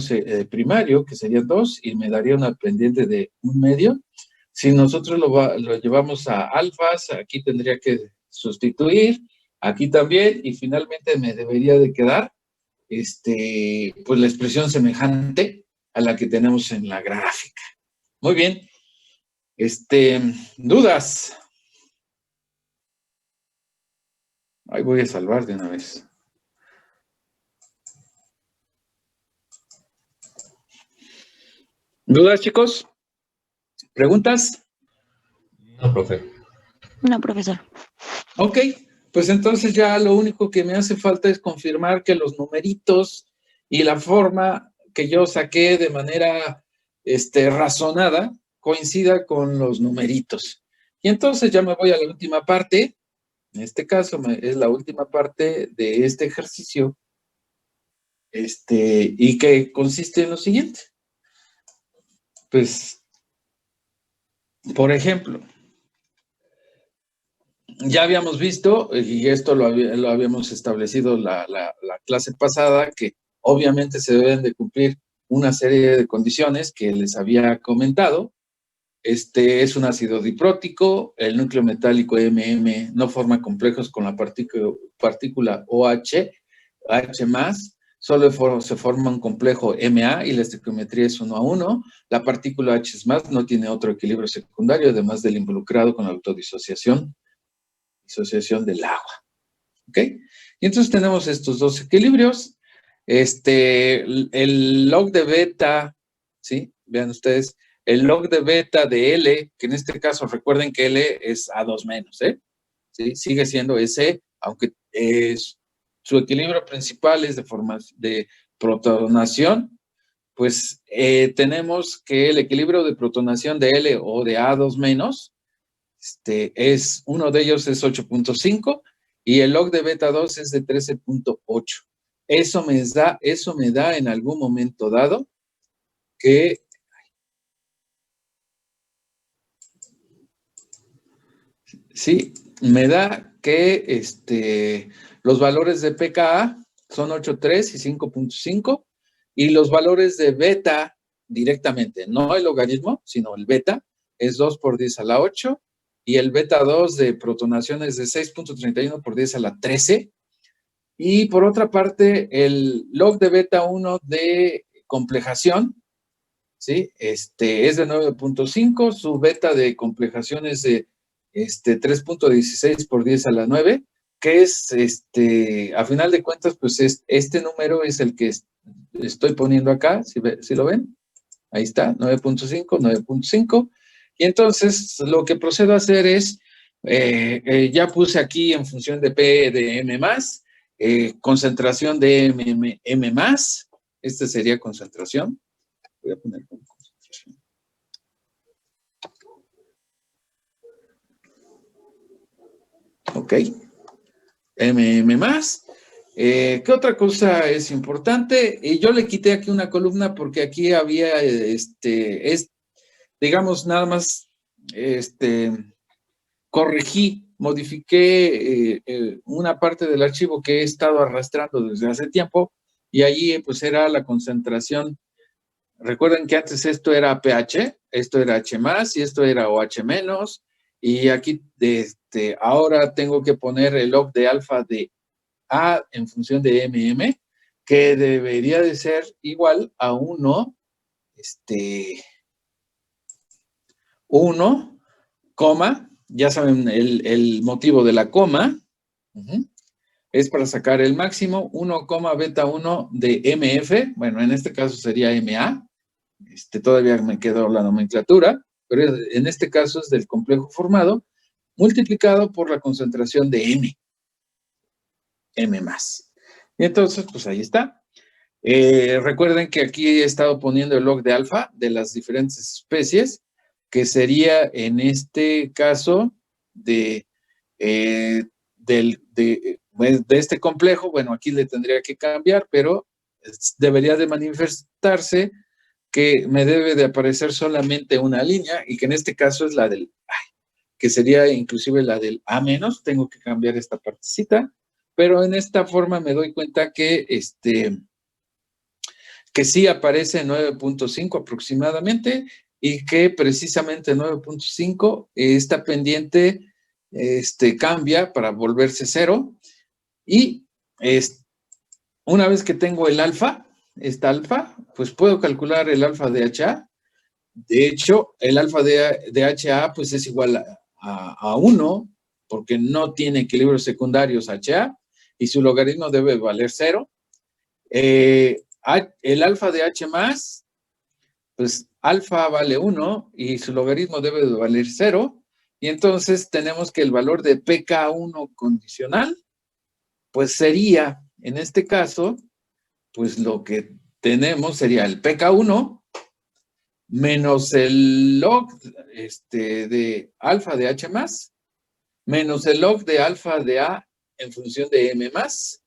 primario, que sería 2, y me daría una pendiente de 1/2. Si nosotros lo llevamos a alfas, aquí tendría que sustituir, aquí también, y finalmente me debería de quedar pues la expresión semejante a la que tenemos en la gráfica. Muy bien. ¿Dudas? Ahí voy a salvar de una vez. ¿Dudas, chicos? ¿Preguntas? No, profe. No, profesor. Ok, pues entonces ya lo único que me hace falta es confirmar que los numeritos y la forma que yo saqué de manera razonada coincida con los numeritos. Y entonces ya me voy a la última parte. En este caso es la última parte de este ejercicio, y que consiste en lo siguiente. Pues, por ejemplo, ya habíamos visto, y esto lo habíamos establecido la clase pasada, que obviamente se deben de cumplir una serie de condiciones que les había comentado. Es un ácido diprótico, el núcleo metálico MM no forma complejos con la partícula OH, H+, solo se forma un complejo MA y la estequiometría es 1:1. La partícula H+, no tiene otro equilibrio secundario, además del involucrado con la autodisociación del agua. ¿Ok? Y entonces tenemos estos dos equilibrios. El log de beta, ¿sí? Vean ustedes, el log de beta de L, que en este caso recuerden que L es A2 menos, ¿eh? ¿Sí? Sigue siendo S, aunque su equilibrio principal es de protonación, pues tenemos que el equilibrio de protonación de L o de A2 menos, uno de ellos es 8.5 y el log de beta 2 es de 13.8. Eso me da en algún momento dado que Sí, me da que los valores de pKa son 8.3 y 5.5 y los valores de beta directamente, no el logaritmo, sino el beta, es 2 por 10 a la 8 y el beta 2 de protonación es de 6.31 por 10 a la 13. Y por otra parte, el log de beta 1 de complejación, ¿sí? Es de 9.5, su beta de complejación es de 3.16 por 10 a la 9, que es, a final de cuentas, pues este número es el que estoy poniendo acá, si lo ven, ahí está, 9.5, 9.5, y entonces lo que procedo a hacer es, ya puse aquí en función de P de M más, concentración de M más, este sería concentración, voy a poner como concentración. Ok. MM más. ¿Qué otra cosa es importante? Yo le quité aquí una columna porque aquí había, digamos, nada más, corregí, modifiqué una parte del archivo que he estado arrastrando desde hace tiempo y allí pues era la concentración. Recuerden que antes esto era pH, esto era H más y esto era OH menos. Y aquí ahora tengo que poner el log de alfa de A en función de MM, que debería de ser igual a 1, 1, coma, ya saben el motivo de la coma, es para sacar el máximo, 1, beta 1 de MF, bueno, en este caso sería MA, todavía me quedó la nomenclatura, pero en este caso es del complejo formado, multiplicado por la concentración de M más. Y entonces, pues ahí está. Recuerden que aquí he estado poniendo el log de alfa de las diferentes especies, que sería en este caso de este complejo. Bueno, aquí le tendría que cambiar, pero debería de manifestarse que me debe de aparecer solamente una línea y que en este caso es la del que sería inclusive la del A menos. Tengo que cambiar esta partecita, pero en esta forma me doy cuenta que que sí aparece 9.5 aproximadamente y que precisamente 9.5 está pendiente, cambia para volverse 0 y una vez que tengo el alfa, esta alfa, pues puedo calcular el alfa de HA. De hecho, el alfa de HA pues es igual a 1 porque no tiene equilibrios secundarios HA y su logaritmo debe valer 0. El alfa de H más, pues alfa vale 1 y su logaritmo debe de valer 0. Y entonces tenemos que el valor de pK1 condicional, pues sería, en este caso, pues lo que tenemos sería el pK1 menos el log de alfa de H más, menos el log de alfa de A en función de M más,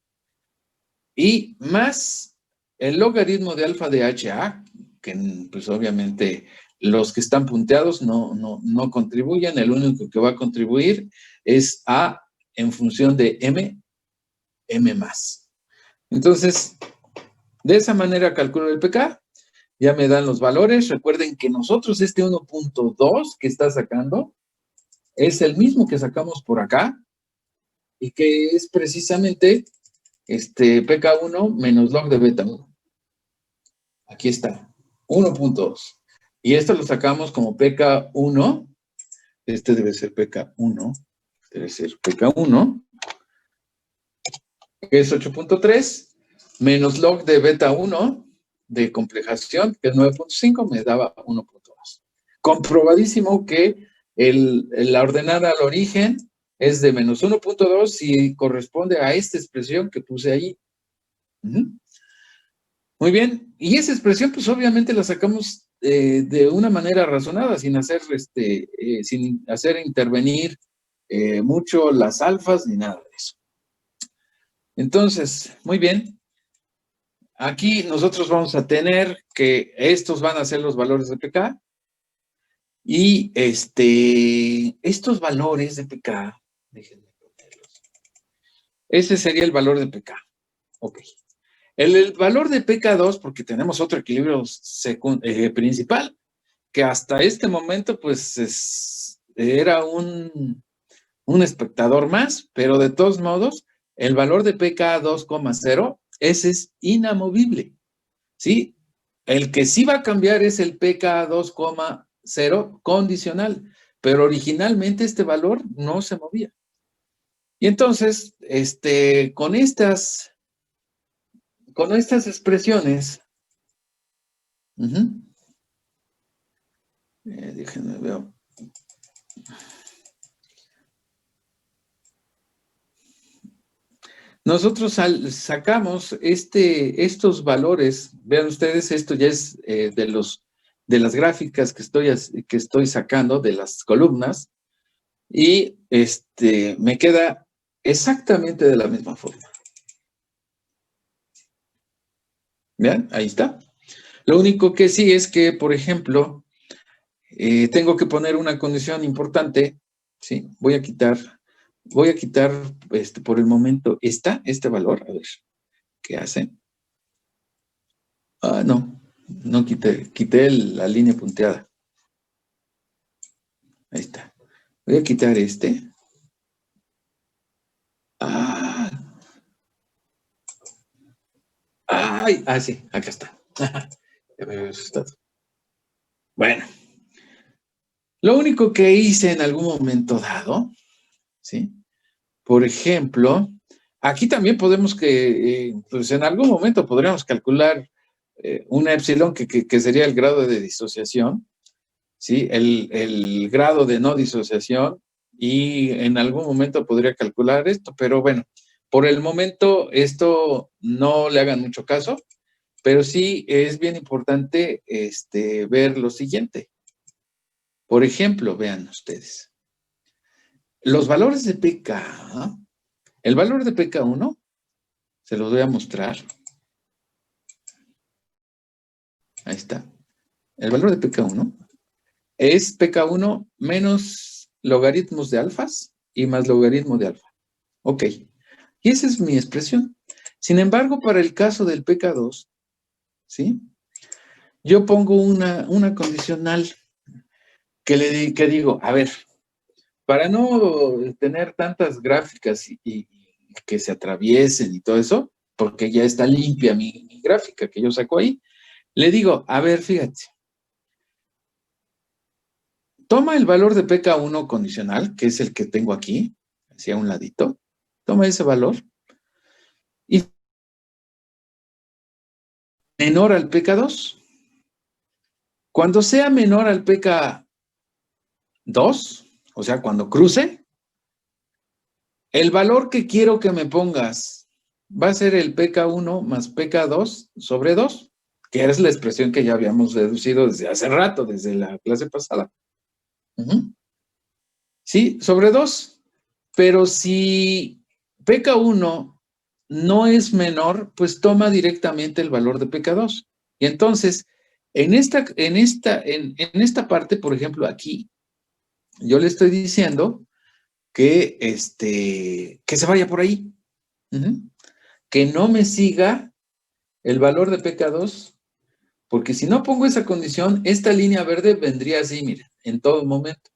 y más el logaritmo de alfa de HA, que pues obviamente los que están punteados no contribuyen, el único que va a contribuir es A en función de M más. Entonces, de esa manera calculo el pK, ya me dan los valores. Recuerden que nosotros este 1.2 que está sacando es el mismo que sacamos por acá y que es precisamente pK1 menos log de beta 1. Aquí está, 1.2. Y esto lo sacamos como pK1. Debe ser pK1. Debe ser pK1, que es 8.3, menos log de beta 1 de complejación, que es 9.5, me daba 1.2. Comprobadísimo que la ordenada al origen es de menos 1.2 y corresponde a esta expresión que puse ahí. Muy bien, y esa expresión pues obviamente la sacamos de una manera razonada, sin hacer intervenir mucho las alfas ni nada de eso. Entonces, muy bien, aquí nosotros vamos a tener que estos van a ser los valores de pK Y estos valores de pK, déjenme ponerlos. Ese sería el valor de pK. Ok. El valor de pK2, porque tenemos otro equilibrio principal, que hasta este momento, pues, era un espectador más, pero de todos modos, el valor de pK 2,0, ese es inamovible, ¿sí? El que sí va a cambiar es el pK 2,0 condicional, pero originalmente este valor no se movía. Y entonces, con estas expresiones, déjenme ver. Nosotros sacamos estos valores, vean ustedes, esto ya es de las gráficas que estoy sacando, de las columnas, y me queda exactamente de la misma forma. Vean, ahí está. Lo único que sí es que, por ejemplo, tengo que poner una condición importante, ¿sí? Voy a quitar por el momento este valor, a ver, ¿qué hace? Ah, no quité la línea punteada. Ahí está. Voy a quitar este. Ah, ay, sí, acá está. Ya me había asustado. Bueno, lo único que hice en algún momento dado, ¿sí? Por ejemplo, aquí también podemos pues en algún momento podríamos calcular una epsilon que sería el grado de disociación, ¿sí? El grado de no disociación, y en algún momento podría calcular esto, pero bueno, por el momento esto no le hagan mucho caso, pero sí es bien importante ver lo siguiente. Por ejemplo, vean ustedes, los valores de pK, el valor de pK1, se los voy a mostrar. Ahí está. El valor de pK1 es pK1 menos logaritmos de alfas y más logaritmo de alfa. Ok. Y esa es mi expresión. Sin embargo, para el caso del pK2, ¿sí? Yo pongo una condicional que digo, a ver, para no tener tantas gráficas y que se atraviesen y todo eso, porque ya está limpia mi gráfica que yo saco ahí, le digo, a ver, fíjate, toma el valor de pK1 condicional, que es el que tengo aquí, hacia un ladito, toma ese valor y menor al pK2. Cuando sea menor al pK2, o sea, cuando cruce, el valor que quiero que me pongas va a ser el pK1 más pK2 sobre 2, que es la expresión que ya habíamos deducido desde hace rato, desde la clase pasada. Sí, sobre 2. Pero si pK1 no es menor, pues toma directamente el valor de pK2. Y entonces, en esta parte, por ejemplo, aquí, yo le estoy diciendo que se vaya por ahí. Que no me siga el valor de pK2, porque si no pongo esa condición, esta línea verde vendría así, mira, en todo momento.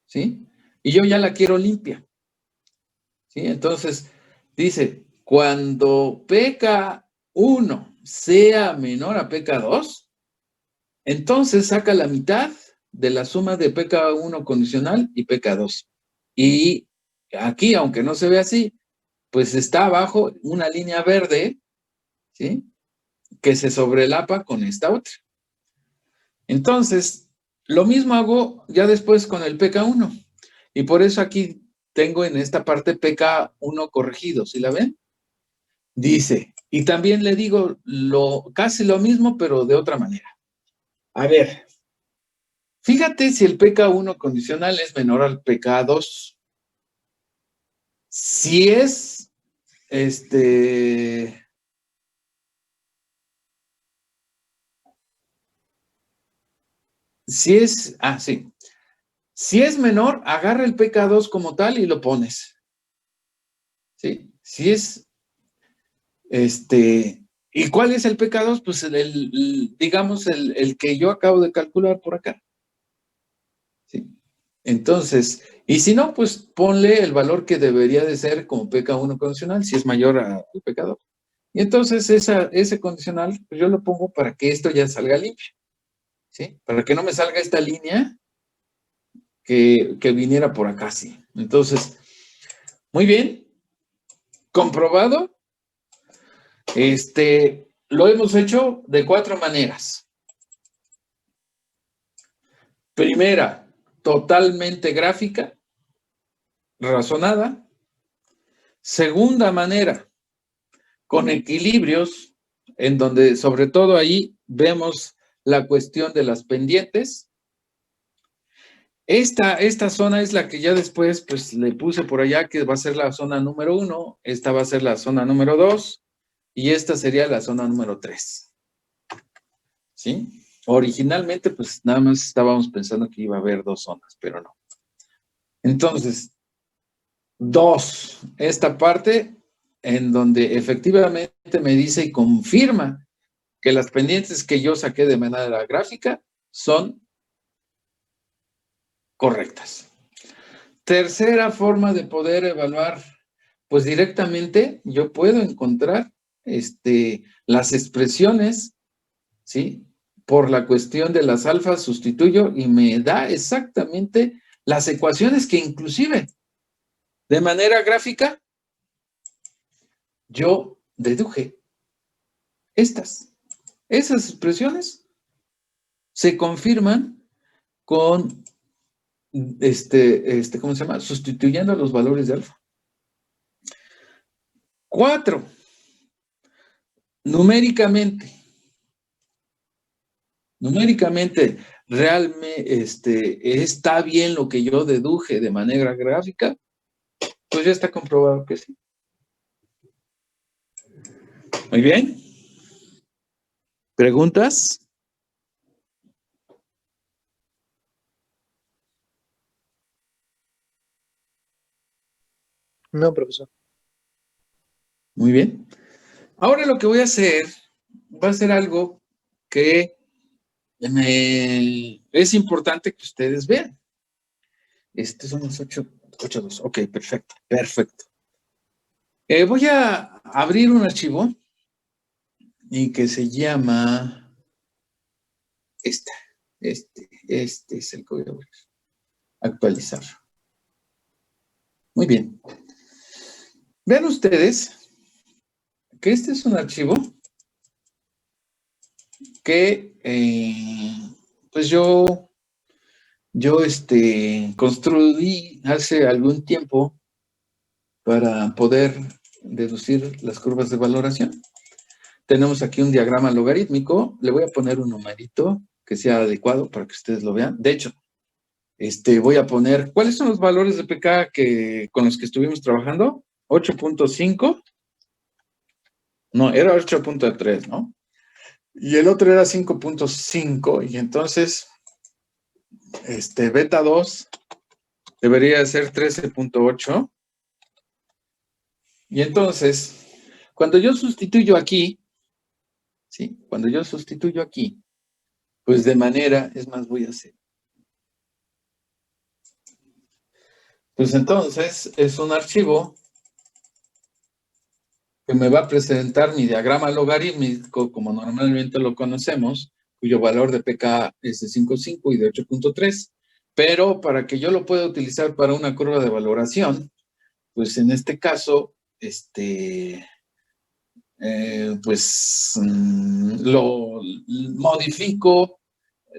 ¿Sí? Y yo ya la quiero limpia. ¿Sí? Entonces, dice, cuando pK1 sea menor a pK2, entonces saca la mitad de la suma de pK1 condicional y pK2. Y aquí, aunque no se ve así, pues está abajo una línea verde, ¿sí? Que se sobrelapa con esta otra. Entonces, lo mismo hago ya después con el pK1. Y por eso aquí tengo en esta parte pK1 corregido, ¿sí la ven? Dice, y también le digo casi lo mismo, pero de otra manera. A ver, fíjate si el pK1 condicional es menor al pK2. Si es, Si es, sí. Si es menor, agarra el pK2 como tal y lo pones. ¿Sí? Si es, ¿y cuál es el pK2? Pues digamos, el que yo acabo de calcular por acá. ¿Sí? Entonces, y si no, pues ponle el valor que debería de ser como pK1 condicional, si es mayor al pK2. Y entonces ese condicional, pues yo lo pongo para que esto ya salga limpio. ¿Sí? Para que no me salga esta línea que viniera por acá, sí. Entonces, muy bien, comprobado. Lo hemos hecho de 4 maneras. Primera, totalmente gráfica, razonada. Segunda manera, con equilibrios, en donde sobre todo ahí vemos la cuestión de las pendientes. Esta zona es la que ya después pues le puse por allá, que va a ser la zona número 1, esta va a ser la zona número 2 y esta sería la zona número 3. ¿Sí? Originalmente pues nada más estábamos pensando que iba a haber 2 zonas, pero no. Entonces, 2, esta parte en donde efectivamente me dice y confirma que las pendientes que yo saqué de manera gráfica son correctas. Tercera forma de poder evaluar, pues directamente yo puedo encontrar las expresiones, ¿sí? Por la cuestión de las alfas sustituyo y me da exactamente las ecuaciones que inclusive de manera gráfica yo deduje esas expresiones se confirman con ¿cómo se llama? Sustituyendo los valores de alfa. 4, numéricamente, realmente está bien lo que yo deduje de manera gráfica, pues ya está comprobado que sí. Muy bien. ¿Preguntas? No, profesor. Muy bien. Ahora lo que voy a hacer va a ser algo que es importante que ustedes vean. Son los 8.2. Ok, perfecto, perfecto. Voy a abrir un archivo y que se llama este es el que voy a abrir. Actualizar. Muy bien. Vean ustedes que este es un archivo que pues yo construí hace algún tiempo para poder deducir las curvas de valoración. Tenemos aquí un diagrama logarítmico. Le voy a poner un numerito que sea adecuado para que ustedes lo vean. De hecho, voy a poner, ¿cuáles son los valores de pK con los que estuvimos trabajando? 8.5. No, era 8.3, ¿no? Y el otro era 5.5. Y entonces, beta 2 debería ser 13.8. Y entonces, cuando yo sustituyo aquí, ¿sí? Cuando yo sustituyo aquí, pues de manera, es más, voy a hacer. Pues entonces, es un archivo que me va a presentar mi diagrama logarítmico, como normalmente lo conocemos, cuyo valor de pK es de 5.5 y de 8.3. Pero para que yo lo pueda utilizar para una curva de valoración, pues en este caso, lo modifico,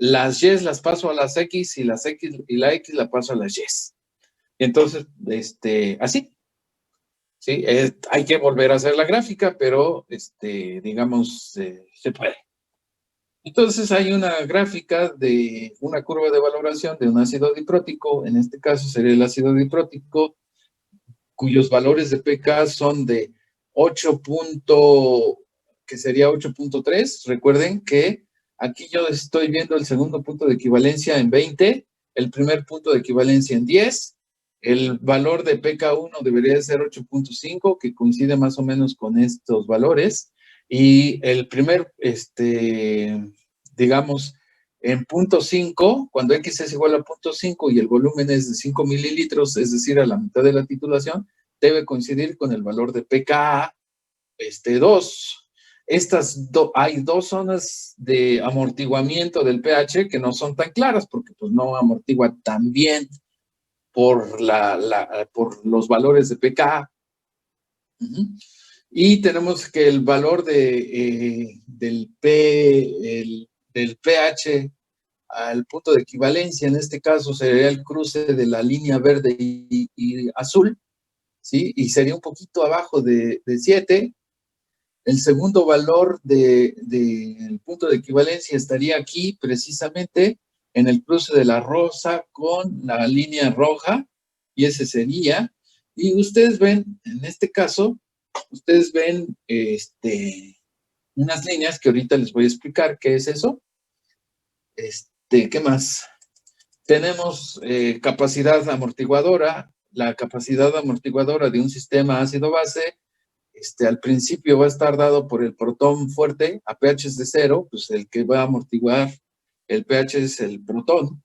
las Y las paso a las X y las X y la X la paso a las Y. Y entonces, así. Sí, hay que volver a hacer la gráfica, pero, digamos, se puede. Entonces hay una gráfica de una curva de valoración de un ácido diprótico, en este caso sería el ácido diprótico, cuyos valores de pK son de 8. Que sería 8.3. Recuerden que Aquí yo estoy viendo el segundo punto de equivalencia en 20, el primer punto de equivalencia en 10, el valor de PK1 debería ser 8.5, que coincide más o menos con estos valores, y el primer, digamos, en 0.5, cuando X es igual a 0.5 y el volumen es de 5 mililitros, es decir, a la mitad de la titulación, debe coincidir con el valor de pKa 2. Hay dos zonas de amortiguamiento del pH que no son tan claras porque pues, no amortigua tan bien por, por los valores de pKa. Y tenemos que el valor del pH al punto de equivalencia, en este caso sería el cruce de la línea verde y azul, ¿sí? Y sería un poquito abajo de 7. El segundo valor del punto de equivalencia estaría aquí, precisamente, en el cruce de la rosa con la línea roja, y ese sería. Y ustedes ven, en este caso, ustedes ven unas líneas que ahorita les voy a explicar qué es eso. ¿Qué más? Tenemos capacidad amortiguadora. La capacidad amortiguadora de un sistema ácido-base, al principio va a estar dado por el protón fuerte a pH de 0, pues el que va a amortiguar el pH es el protón.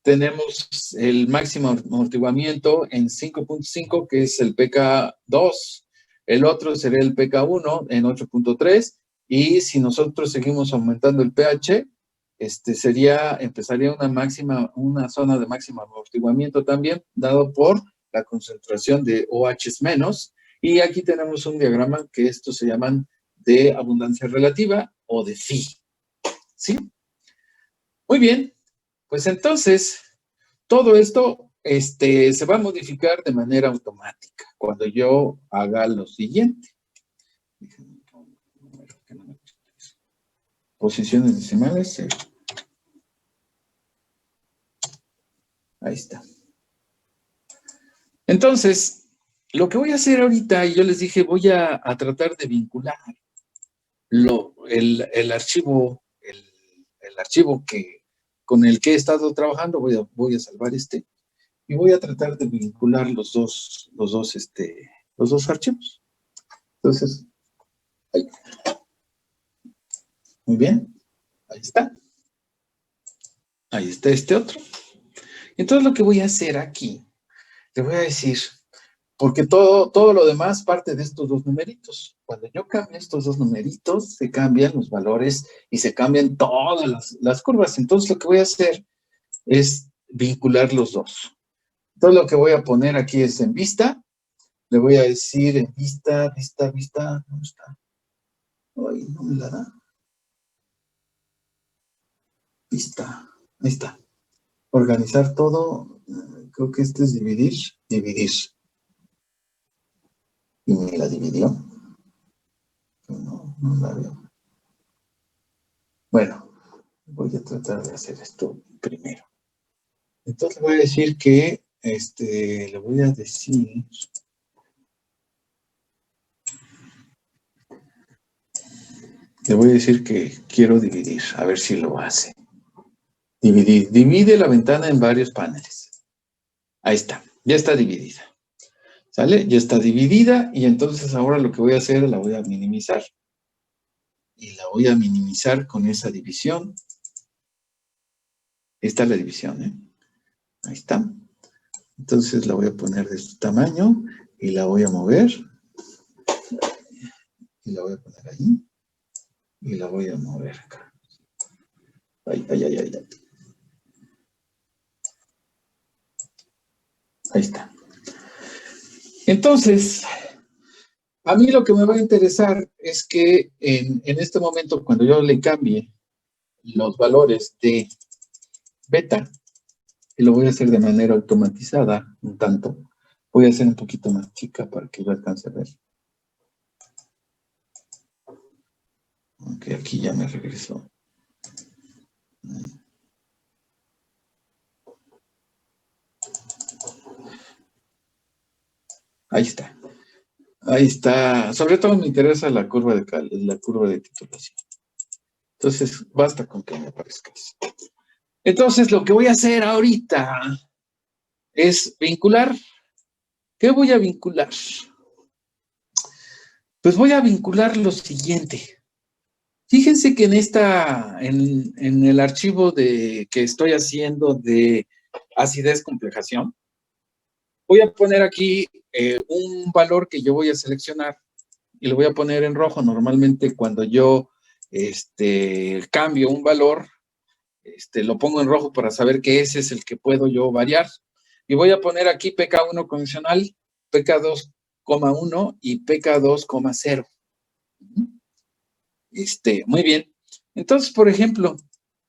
Tenemos el máximo amortiguamiento en 5.5, que es el pK2. El otro sería el pK1 en 8.3. Y si nosotros seguimos aumentando el pH, empezaría una zona de máximo amortiguamiento también, dado por la concentración de OH menos. Y aquí tenemos un diagrama que estos se llaman de abundancia relativa o de phi. ¿Sí? Muy bien. Pues entonces, todo esto se va a modificar de manera automática cuando yo haga lo siguiente. Posiciones decimales. Ahí está. Entonces, lo que voy a hacer ahorita, y yo les dije, voy a tratar de vincular el archivo con el que he estado trabajando, voy a salvar y voy a tratar de vincular los dos archivos. Entonces, ahí. Muy bien, ahí está. Ahí está este otro. Entonces lo que voy a hacer aquí, le voy a decir, porque todo lo demás parte de estos dos numeritos. Cuando yo cambio estos dos numeritos, se cambian los valores y se cambian todas las curvas. Entonces lo que voy a hacer es vincular los dos. Entonces lo que voy a poner aquí es en vista. Le voy a decir en vista. ¿Dónde está? Ay, no me la da. Vista. Ahí está. Organizar todo. Creo que este es dividir. Y me la dividió. No la veo. Bueno, voy a tratar de hacer esto primero. Entonces le voy a decir que, le voy a decir... Le voy a decir que quiero dividir, a ver si lo hace. Dividir. Divide la ventana en varios paneles. Ahí está, ya está dividida. ¿Sale? Ya está dividida y entonces ahora lo que voy a hacer, la voy a minimizar. Y la voy a minimizar con esa división. Esta es la división, ¿eh? Ahí está. Entonces la voy a poner de este tamaño y la voy a mover. Y la voy a poner ahí. Y la voy a mover acá. Ahí. Ahí está. Entonces, a mí lo que me va a interesar es que en este momento, cuando yo le cambie los valores de beta, y lo voy a hacer de manera automatizada, un tanto, voy a hacer un poquito más chica para que yo alcance a ver. Aunque aquí ya me regresó. Ahí está. Ahí está. Sobre todo me interesa la curva de titulación. Entonces, basta con que me aparezca eso. Entonces, lo que voy a hacer ahorita es vincular. ¿Qué voy a vincular? Pues voy a vincular lo siguiente. Fíjense que en el archivo que estoy haciendo de acidez-complejación, voy a poner aquí un valor que yo voy a seleccionar y lo voy a poner en rojo. Normalmente cuando yo cambio un valor, lo pongo en rojo para saber que ese es el que puedo yo variar. Y voy a poner aquí PK1 condicional, PK2,1 y PK2,0. Muy bien. Entonces, por ejemplo,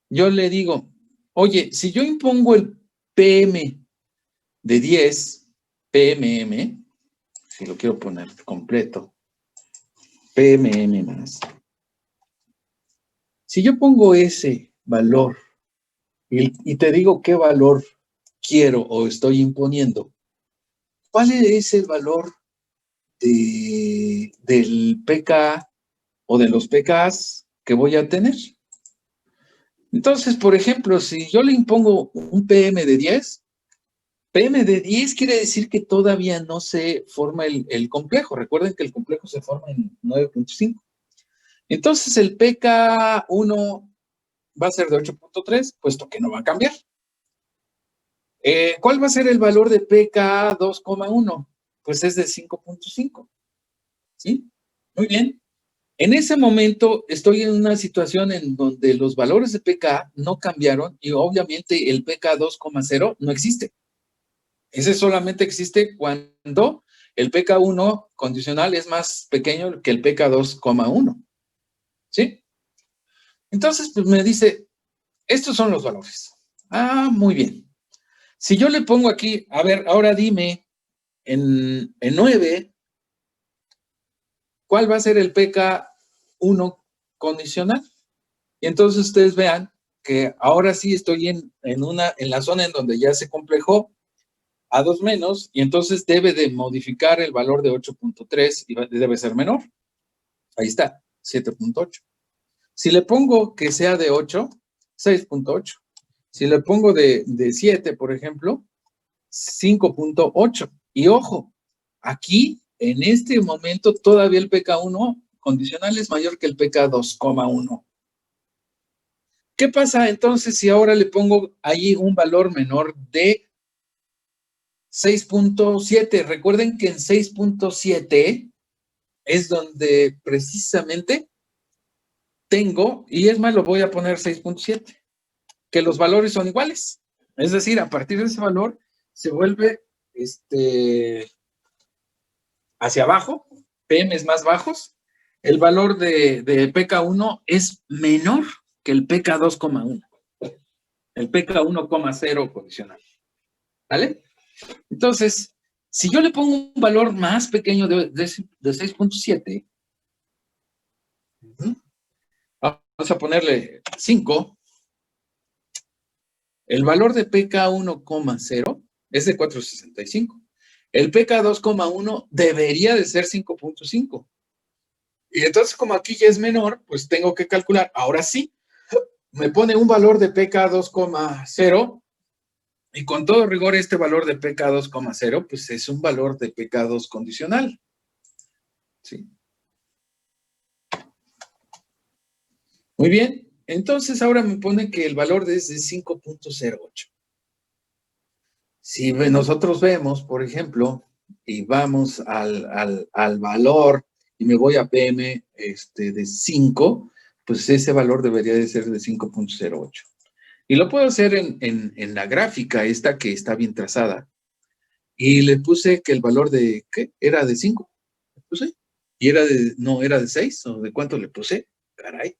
yo le digo, oye, si yo impongo el PM de 10, PMM, si lo quiero poner completo, PMM más. Si yo pongo ese valor y te digo qué valor quiero o estoy imponiendo, ¿cuál es el valor del PK o de los PKs que voy a tener? Entonces, por ejemplo, si yo le impongo un PM de 10, PM de 10 quiere decir que todavía no se forma el complejo. Recuerden que el complejo se forma en 9.5. Entonces, el PK1 va a ser de 8.3, puesto que no va a cambiar. ¿Cuál va a ser el valor de PK2,1? Pues es de 5.5. ¿Sí? Muy bien. En ese momento estoy en una situación en donde los valores de PK no cambiaron y obviamente el PK2,0 no existe. Ese solamente existe cuando el PK1 condicional es más pequeño que el PK2,1. ¿Sí? Entonces, pues me dice, estos son los valores. Ah, muy bien. Si yo le pongo aquí, a ver, ahora dime, en 9, ¿cuál va a ser el PK1 condicional? Y entonces ustedes vean que ahora sí estoy en la zona en donde ya se complejó a 2 menos, y entonces debe de modificar el valor de 8.3 y debe ser menor. Ahí está, 7.8. Si le pongo que sea de 8, 6.8. Si le pongo de 7, por ejemplo, 5.8. Y ojo, aquí, en este momento, todavía el PK1 condicional es mayor que el PK2,1. ¿Qué pasa entonces si ahora le pongo allí un valor menor de 6.7? Recuerden que en 6.7 es donde precisamente tengo, y es más, lo voy a poner 6.7, que los valores son iguales. Es decir, a partir de ese valor se vuelve hacia abajo, PM más bajos. El valor de PK1 es menor que el PK2,1. El PK1,0 condicional. ¿Vale? Entonces, si yo le pongo un valor más pequeño de 6.7, vamos a ponerle 5, el valor de PK1,0 es de 4.65. El PK2,1 debería de ser 5.5. Y entonces, como aquí ya es menor, pues tengo que calcular. Ahora sí, me pone un valor de PK2,0 y con todo rigor este valor de PK2,0 pues es un valor de PK2 condicional. ¿Sí? Muy bien. Entonces ahora me pone que el valor es de 5.08. Si nosotros vemos, por ejemplo, y vamos al valor y me voy a PM de 5, pues ese valor debería de ser de 5.08. Y lo puedo hacer en la gráfica esta que está bien trazada. Y le puse que el valor de, ¿qué? Era de 5. Le puse. Y era de 6, ¿o de cuánto le puse? Caray.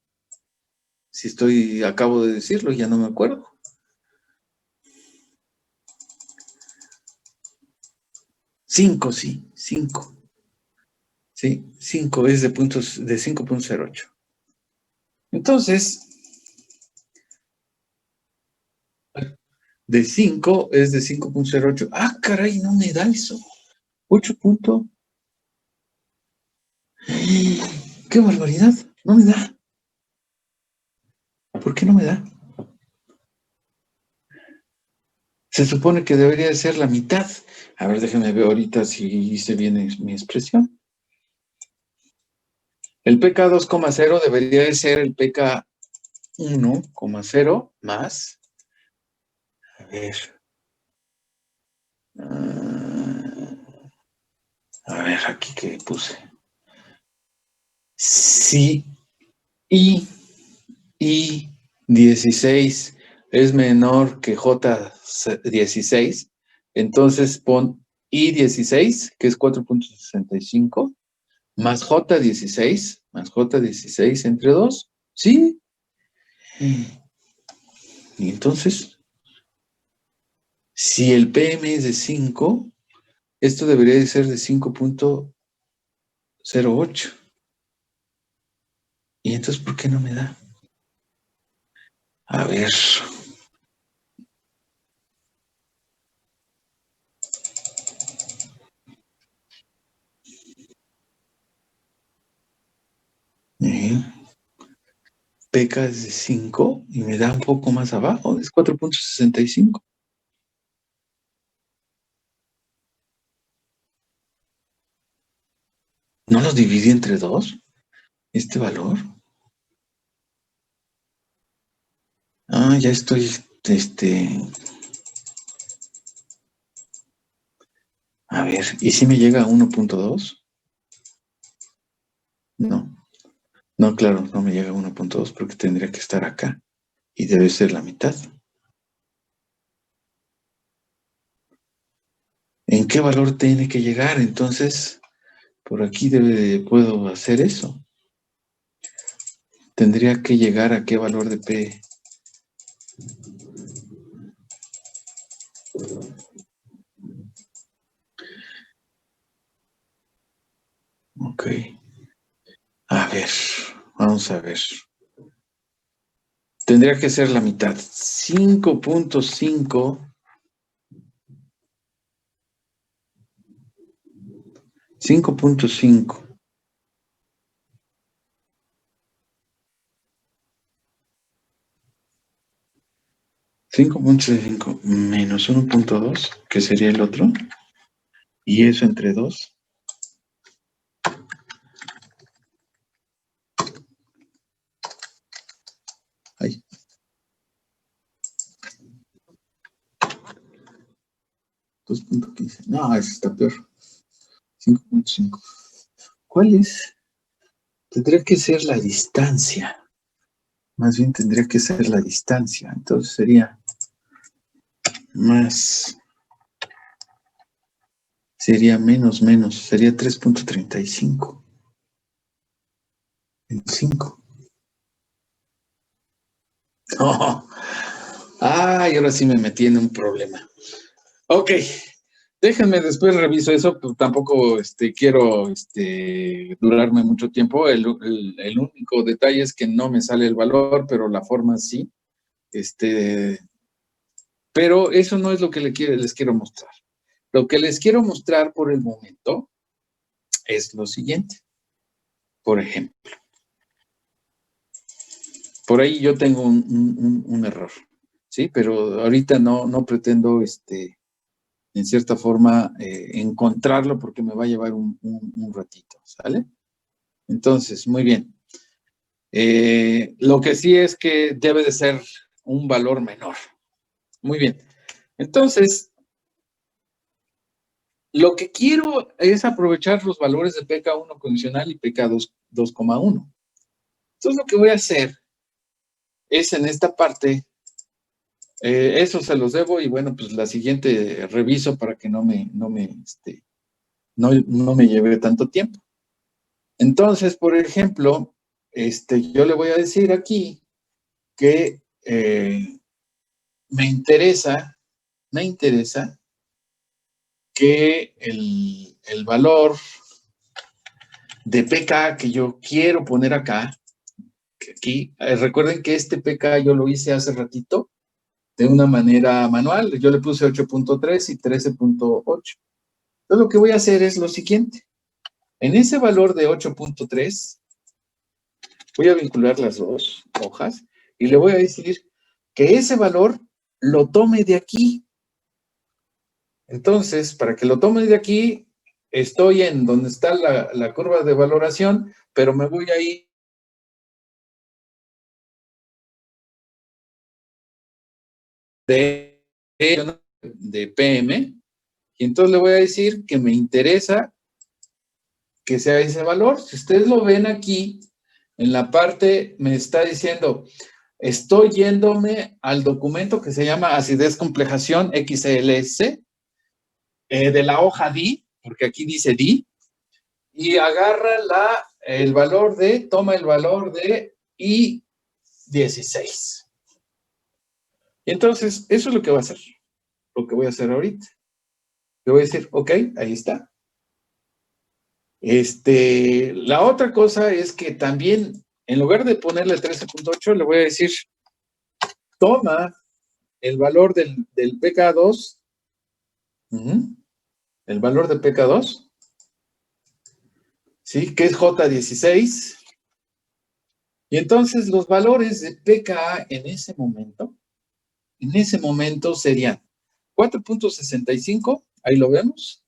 Si acabo de decirlo, ya no me acuerdo. 5, sí, 5. Sí, 5 es de 5.08. Entonces, de 5 es de 5.08. Ah, caray, no me da eso. 8. ¡Qué barbaridad! No me da. ¿por qué no me da? Se supone que debería de ser la mitad. A ver, déjenme ver ahorita si hice bien mi expresión. El pK 2,0 debería de ser el pK 1,0 más. A ver. A ver, aquí que puse. Si I16 es menor que J16, entonces pon I16, que es 4.65, más J16 entre 2, ¿sí? Y entonces, si el PM es de 5, esto debería de ser de 5.08. ¿Y entonces por qué no me da? A ver. pK es de 5 y me da un poco más abajo, es 4.65. ¿No los dividí entre 2? ¿Este valor? Ah, ya estoy, a ver, ¿y si me llega a 1.2? No, claro, no me llega a 1.2 porque tendría que estar acá y debe ser la mitad. ¿En qué valor tiene que llegar? Entonces, por aquí puedo hacer eso. Tendría que llegar a qué valor de P. Ok. A ver, vamos a ver. Tendría que ser la mitad. 5.5. 5.5. 5.5 menos 1.2, que sería el otro. Y eso entre 2. Ahí. 2.15. No, eso está peor. 5.5. ¿Cuál es? Tendría que ser la distancia. Más bien tendría que ser la distancia. Entonces sería más. Sería menos. Sería 3.35. En 5. Oh. Ay, ahora sí me metí en un problema. Ok. Déjenme, después reviso eso, pues tampoco quiero durarme mucho tiempo. El único detalle es que no me sale el valor, pero la forma sí. Pero eso no es lo que les quiero mostrar. Lo que les quiero mostrar por el momento es lo siguiente. Por ejemplo, por ahí yo tengo un error, ¿sí? Pero ahorita no pretendo, en cierta forma, encontrarlo porque me va a llevar un ratito, ¿sale? Entonces, muy bien. Lo que sí es que debe de ser un valor menor. Muy bien. Entonces, lo que quiero es aprovechar los valores de pK1 condicional y pK2, 2,1. Entonces, lo que voy a hacer es en esta parte, eso se los debo y bueno, pues la siguiente reviso para que no me lleve tanto tiempo. Entonces, por ejemplo, yo le voy a decir aquí que me interesa que el valor de pK que yo quiero poner acá, que aquí, recuerden que este pK yo lo hice hace ratito de una manera manual, yo le puse 8.3 y 13.8. Entonces lo que voy a hacer es lo siguiente. En ese valor de 8.3 voy a vincular las dos hojas y le voy a decir que ese valor lo tome de aquí. Entonces, para que lo tome de aquí, estoy en donde está la curva de valoración, pero me voy a ir de PM, y entonces le voy a decir que me interesa que sea ese valor. Si ustedes lo ven aquí, en la parte me está diciendo, estoy yéndome al documento que se llama acidez complejación XLS, de la hoja D, porque aquí dice D, y agarra el valor toma el valor de I16. Y entonces, eso es lo que va a hacer, lo que voy a hacer ahorita. Le voy a decir, ok, ahí está. La otra cosa es que también, en lugar de ponerle 13.8, le voy a decir, toma el valor del PK2, el valor de PK2, ¿sí? Que es J16. Y entonces los valores de pKa en ese momento serían 4.65, ahí lo vemos,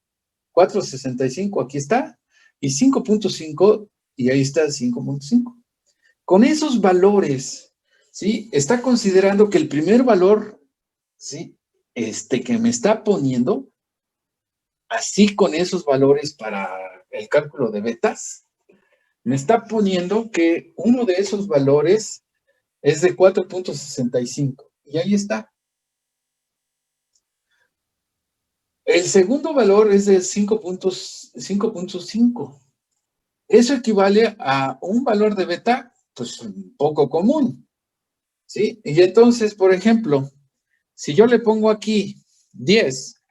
4.65, aquí está, y 5.5, y ahí está 5.5. Con esos valores, ¿sí? Está considerando que el primer valor, ¿sí? Que me está poniendo, así con esos valores para el cálculo de betas, me está poniendo que uno de esos valores es de 4.65. Y ahí está. El segundo valor es de 5.5. Eso equivale a un valor de beta, pues, poco común, ¿sí? Y entonces, por ejemplo, si yo le pongo aquí 10,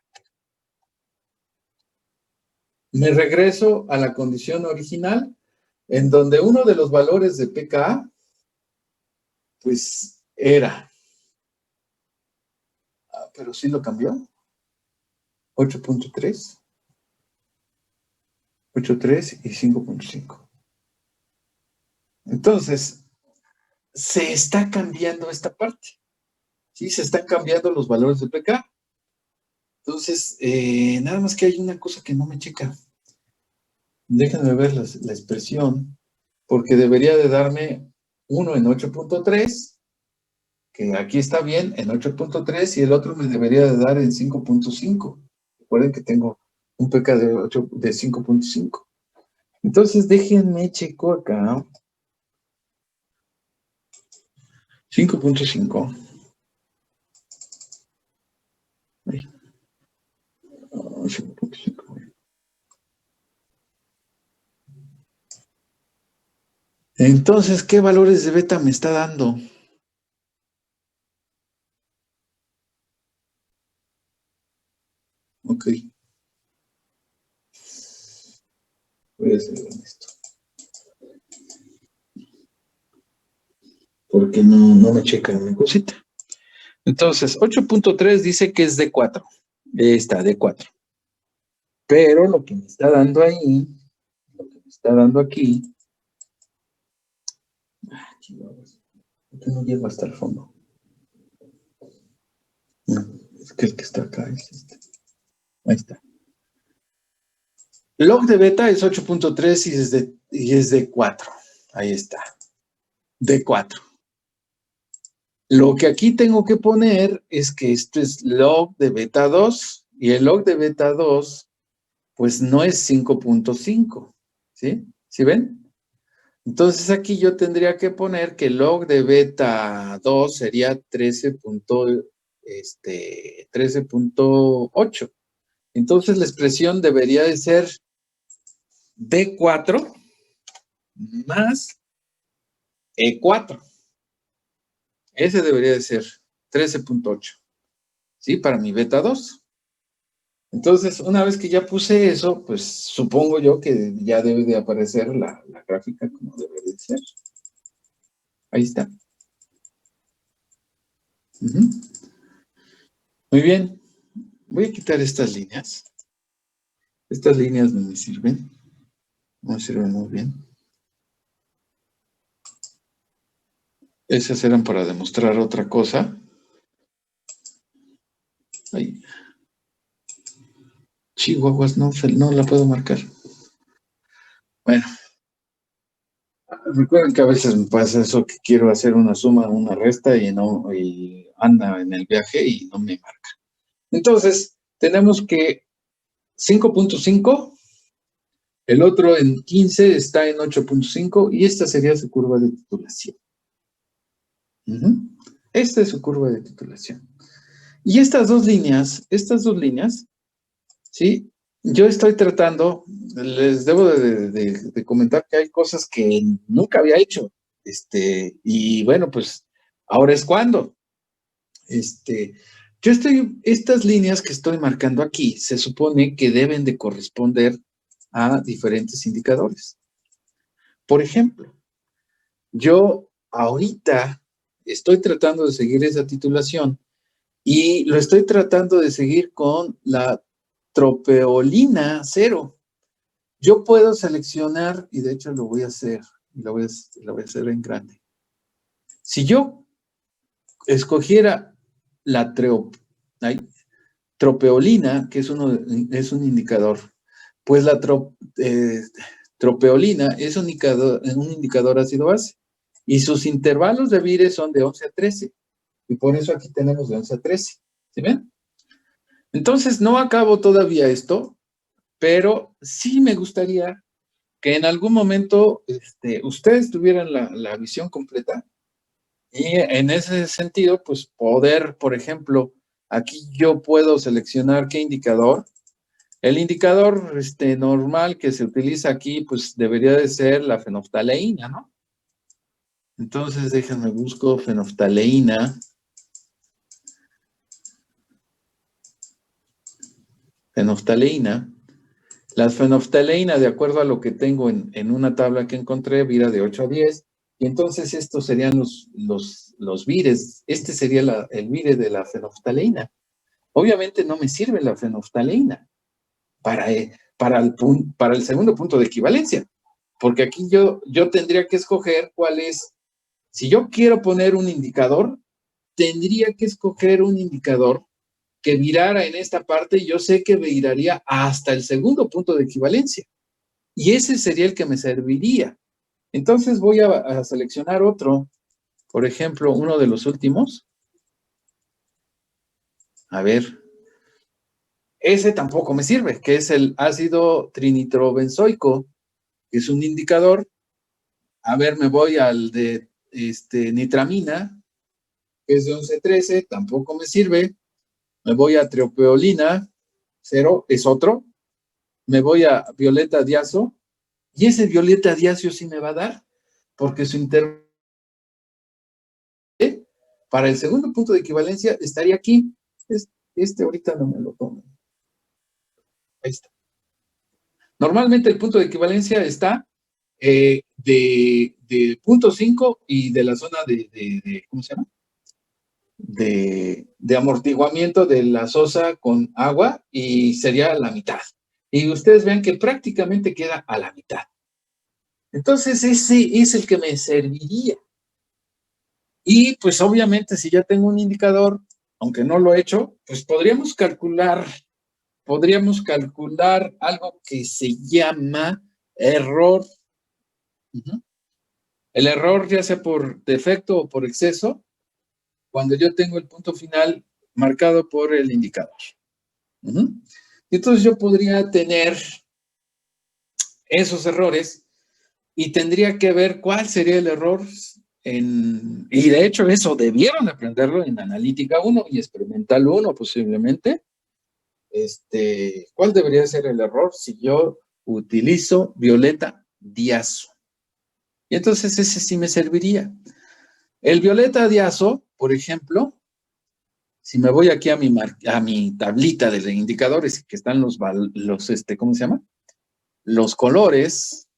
me regreso a la condición original, en donde uno de los valores de pKa, pues, era, pero sí lo cambió, 8.3, 8.3 y 5.5. Entonces, se está cambiando esta parte, ¿sí? Se están cambiando los valores de pKa. Entonces, nada más que hay una cosa que no me checa. Déjenme ver la expresión, porque debería de darme 1 en 8.3, que aquí está bien, en 8.3, y el otro me debería de dar en 5.5. Recuerden que tengo un pK de 5.5. Entonces, déjenme checo acá. 5.5. Ay, 5.5. Entonces, ¿qué valores de beta me está dando? Ok. Voy a hacer esto. Porque no me checa mi cosita. Entonces, 8.3 dice que es D4. Está D4. Pero lo que me está dando ahí, lo que me está dando aquí, no llego hasta el fondo. No, es que el que está acá es este. Ahí está. Log de beta es 8.3 y es de 4. Ahí está. D4. Lo que aquí tengo que poner es que esto es log de beta 2 y el log de beta 2 pues no es 5.5, ¿sí? ¿Sí ven? Entonces aquí yo tendría que poner que log de beta 2 sería 13.8. Entonces la expresión debería de ser D4 más E4. Ese debería de ser 13.8, ¿sí? Para mi beta 2. Entonces, una vez que ya puse eso, pues supongo yo que ya debe de aparecer la gráfica como debe de ser. Ahí está. Muy bien. Voy a quitar estas líneas. Estas líneas no me sirven. No me sirven muy bien. Esas eran para demostrar otra cosa. Ay, chihuahuas, no la puedo marcar. Bueno, recuerden que a veces me pasa eso, que quiero hacer una suma, una resta y anda en el viaje y no me marca. Entonces, tenemos que 5.5, el otro en 15 está en 8.5 y esta sería su curva de titulación. Esta es su curva de titulación. Y estas dos líneas, ¿sí? Yo estoy tratando, les debo de comentar que hay cosas que nunca había hecho. Y bueno, pues ahora es cuando. Estas líneas que estoy marcando aquí, se supone que deben de corresponder a diferentes indicadores. Por ejemplo, yo ahorita estoy tratando de seguir esa titulación y lo estoy tratando de seguir con la tropeolina 0. Yo puedo seleccionar, y de hecho lo voy a hacer, lo voy a hacer en grande. Si yo escogiera la tropeolina, que es un indicador, pues la tropeolina es un indicador ácido-base y sus intervalos de Vire son de 11 a 13 y por eso aquí tenemos de 11 a 13. ¿Sí ven? Entonces no acabo todavía esto, pero sí me gustaría que en algún momento ustedes tuvieran la visión completa y en ese sentido, pues poder, por ejemplo, aquí yo puedo seleccionar qué indicador. El indicador normal que se utiliza aquí, pues debería de ser la fenoftaleína, ¿no? Entonces, déjenme busco fenoftaleína. Fenoftaleína. La fenoftaleína, de acuerdo a lo que tengo en una tabla que encontré, vira de 8 a 10. Y entonces estos serían los vires. Este sería el vire de la fenoftaleína. Obviamente no me sirve la fenoftaleína para el segundo punto de equivalencia. Porque aquí yo tendría que escoger cuál es. Si yo quiero poner un indicador, tendría que escoger un indicador que virara en esta parte y yo sé que viraría hasta el segundo punto de equivalencia. Y ese sería el que me serviría. Entonces voy a seleccionar otro, por ejemplo, uno de los últimos. A ver, ese tampoco me sirve, que es el ácido trinitrobenzoico, que es un indicador. A ver, me voy al de nitramina, que es de 11-13, tampoco me sirve. Me voy a tropeolina, 0, es otro. Me voy a violeta diazo, y ese violeta diazo sí me va a dar, porque su intervalo para el segundo punto de equivalencia estaría aquí. Ahorita no me lo tomo. Ahí está. Normalmente el punto de equivalencia está de punto 5 y de la zona ¿cómo se llama? De amortiguamiento de la sosa con agua y sería la mitad. Y ustedes ven que prácticamente queda a la mitad. Entonces ese es el que me serviría. Y pues obviamente si ya tengo un indicador, aunque no lo he hecho, pues podríamos calcular algo que se llama error. El error, ya sea por defecto o por exceso, cuando yo tengo el punto final marcado por el indicador. Entonces yo podría tener esos errores y tendría que ver cuál sería el error y de hecho eso debieron aprenderlo en analítica 1 y experimental 1 posiblemente. ¿Cuál debería ser el error si yo utilizo violeta diazo? Y entonces ese sí me serviría. El violeta diazo, por ejemplo, si me voy aquí a mi tablita de indicadores que están ¿cómo se llama? Los colores,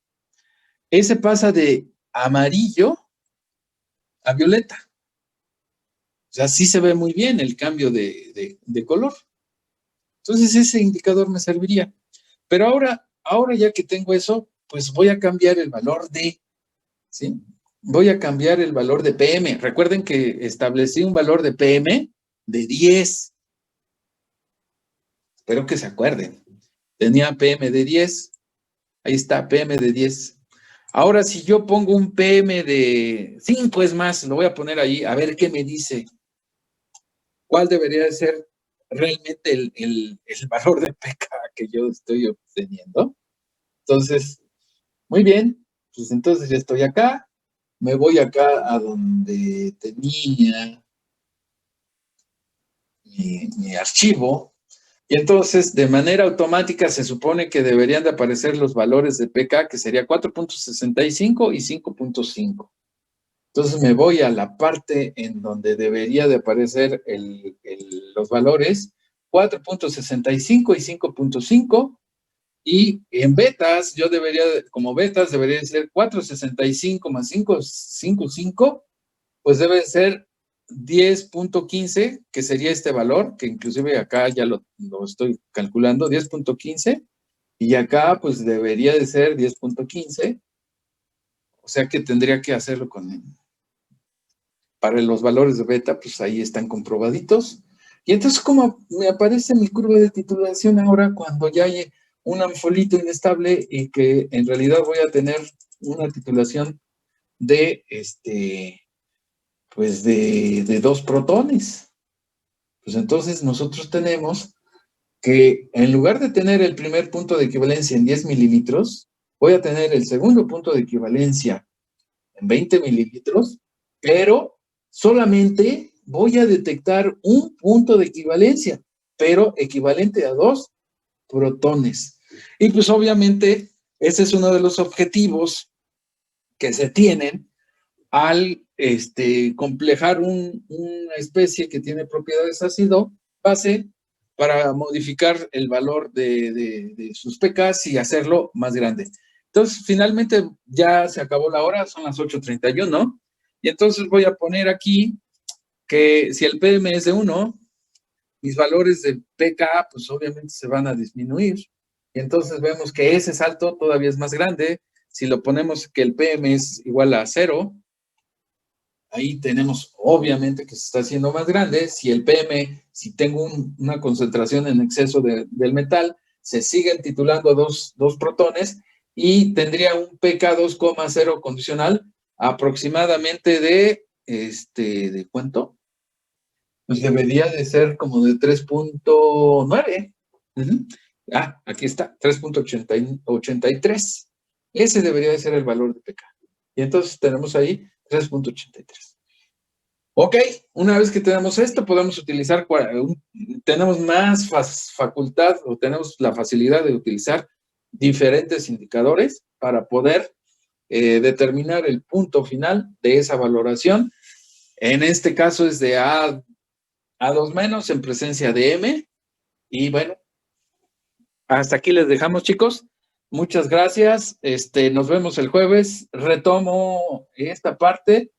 ese pasa de amarillo a violeta. O sea, sí se ve muy bien el cambio de color. Entonces ese indicador me serviría. Pero ahora ya que tengo eso, pues voy a cambiar el valor de, ¿sí? voy a cambiar el valor de PM. Recuerden que establecí un valor de PM de 10. Espero que se acuerden. Tenía PM de 10. Ahí está, PM de 10. Ahora, si yo pongo un PM de 5, es más, lo voy a poner ahí, a ver qué me dice. ¿Cuál debería de ser realmente el valor de pK que yo estoy obteniendo? Entonces, muy bien, pues entonces ya estoy acá. Me voy acá a donde tenía mi archivo. Y entonces, de manera automática, se supone que deberían de aparecer los valores de pK, que sería 4.65 y 5.5. Entonces me voy a la parte en donde debería de aparecer los valores 4.65 y 5.5. Y en betas, yo debería, como betas, debería ser 4.65 más 5.5, pues debe ser 10.15, que sería este valor, que inclusive acá ya lo estoy calculando, 10.15, y acá pues debería de ser 10.15, o sea que tendría que hacerlo para los valores de beta, pues ahí están comprobaditos. Y entonces, ¿cómo me aparece mi curva de titulación ahora cuando ya hay un anfolito inestable y que en realidad voy a tener una titulación de, pues de 2 protones? Pues entonces nosotros tenemos que en lugar de tener el primer punto de equivalencia en 10 mililitros, voy a tener el segundo punto de equivalencia en 20 mililitros, pero solamente voy a detectar un punto de equivalencia, pero equivalente a 2 protones. Y pues obviamente ese es uno de los objetivos que se tienen al complejar una especie que tiene propiedades ácido-base para modificar el valor de sus pKs y hacerlo más grande. Entonces, finalmente ya se acabó la hora, son las 8:31, y entonces voy a poner aquí que si el PM es de 1, mis valores de pK, pues obviamente se van a disminuir. Y entonces vemos que ese salto todavía es más grande. Si lo ponemos que el PM es igual a 0, ahí tenemos obviamente que se está haciendo más grande. Si el PM, si tengo una concentración en exceso del metal, se siguen titulando dos protones y tendría un pK 2,0 condicional aproximadamente ¿de cuánto? Pues debería de ser como de 3.9. Aquí está, 3.83. Ese debería de ser el valor de pK. Y entonces tenemos ahí 3.83. Ok, una vez que tenemos esto, podemos utilizar, tenemos más facultad o tenemos la facilidad de utilizar diferentes indicadores para poder determinar el punto final de esa valoración. En este caso es de A2 menos en presencia de M. Y bueno, hasta aquí les dejamos, chicos. Muchas gracias. Nos vemos el jueves. Retomo esta parte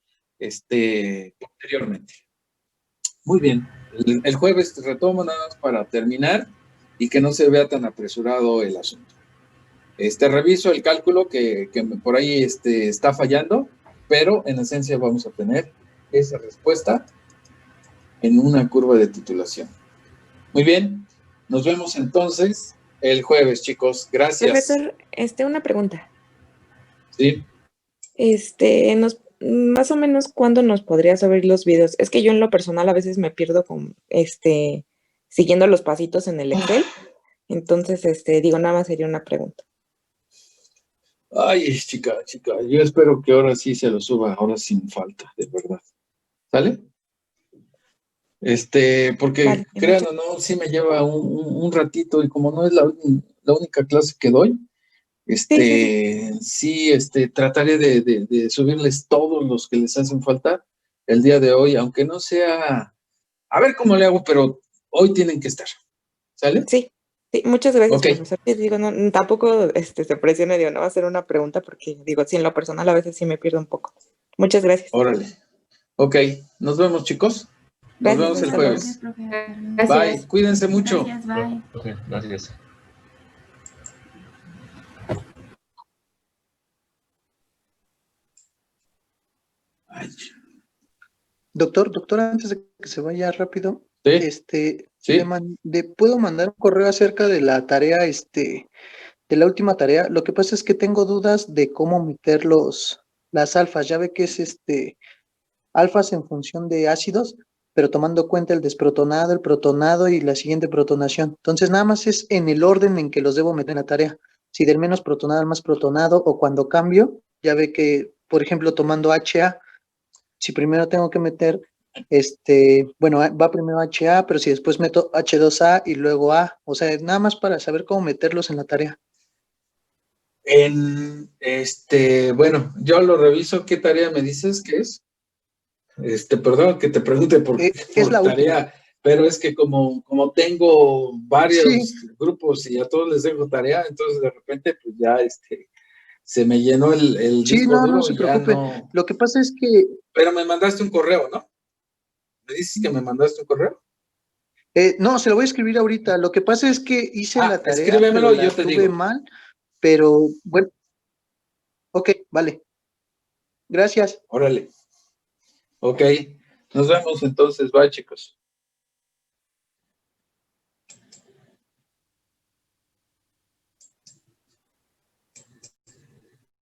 posteriormente. Muy bien. El jueves retomo nada más para terminar y que no se vea tan apresurado el asunto. Reviso el cálculo que por ahí está fallando, pero en esencia vamos a tener esa respuesta en una curva de titulación. Muy bien. Nos vemos entonces el jueves, chicos. Gracias. Profesor, una pregunta. Sí. Más o menos, ¿cuándo nos podría subir los videos? Es que yo en lo personal a veces me pierdo con, siguiendo los pasitos en el Excel. Entonces, digo, nada más sería una pregunta. Ay, chica, yo espero que ahora sí se lo suba, ahora sin falta, de verdad. ¿Sale? Porque Vale, crean o no, sí me lleva un ratito y como no es la única clase que doy, sí, trataré de subirles todos los que les hacen falta el día de hoy, aunque no sea, a ver cómo le hago, pero hoy tienen que estar. ¿Sale? Sí, muchas gracias, Okay. profesor. Digo, no, tampoco se presione, digo, no va a ser una pregunta porque, digo, sí, en lo personal a veces sí me pierdo un poco. Muchas gracias. Órale. Ok, nos vemos, chicos. Nos vemos el jueves. Gracias. Bye, cuídense mucho. Gracias, bye. Gracias. Doctor, antes de que se vaya rápido, Sí, sí. ¿puedo mandar un correo acerca de la tarea, de la última tarea? Lo que pasa es que tengo dudas de cómo meter las alfas. Ya ve que es alfas en función de ácidos, pero tomando en cuenta el desprotonado, el protonado y la siguiente protonación. Entonces, nada más es en el orden en que los debo meter en la tarea. Si del menos protonado al más protonado, o cuando cambio, ya ve que, por ejemplo, tomando HA, si primero tengo que meter, bueno, va primero HA, pero si después meto H2A y luego A, o sea, nada más para saber cómo meterlos en la tarea. Bueno, yo lo reviso. ¿Qué tarea me dices que es? Perdón que te pregunte por Es la tarea, última. pero es que como tengo varios Sí. grupos y a todos les dejo tarea, entonces de repente pues ya se me llenó el Sí, disco no duro se y ya preocupe. no. Lo que pasa es que, Pero me mandaste un correo, ¿no? ¿Me dices que me mandaste un correo? no, se lo voy a escribir ahorita. Lo que pasa es que hice la tarea, pero Escríbemelo y yo la te tuve digo. mal, pero bueno, ok, vale. Gracias. Órale. Ok. Nos vemos entonces. Bye, chicos.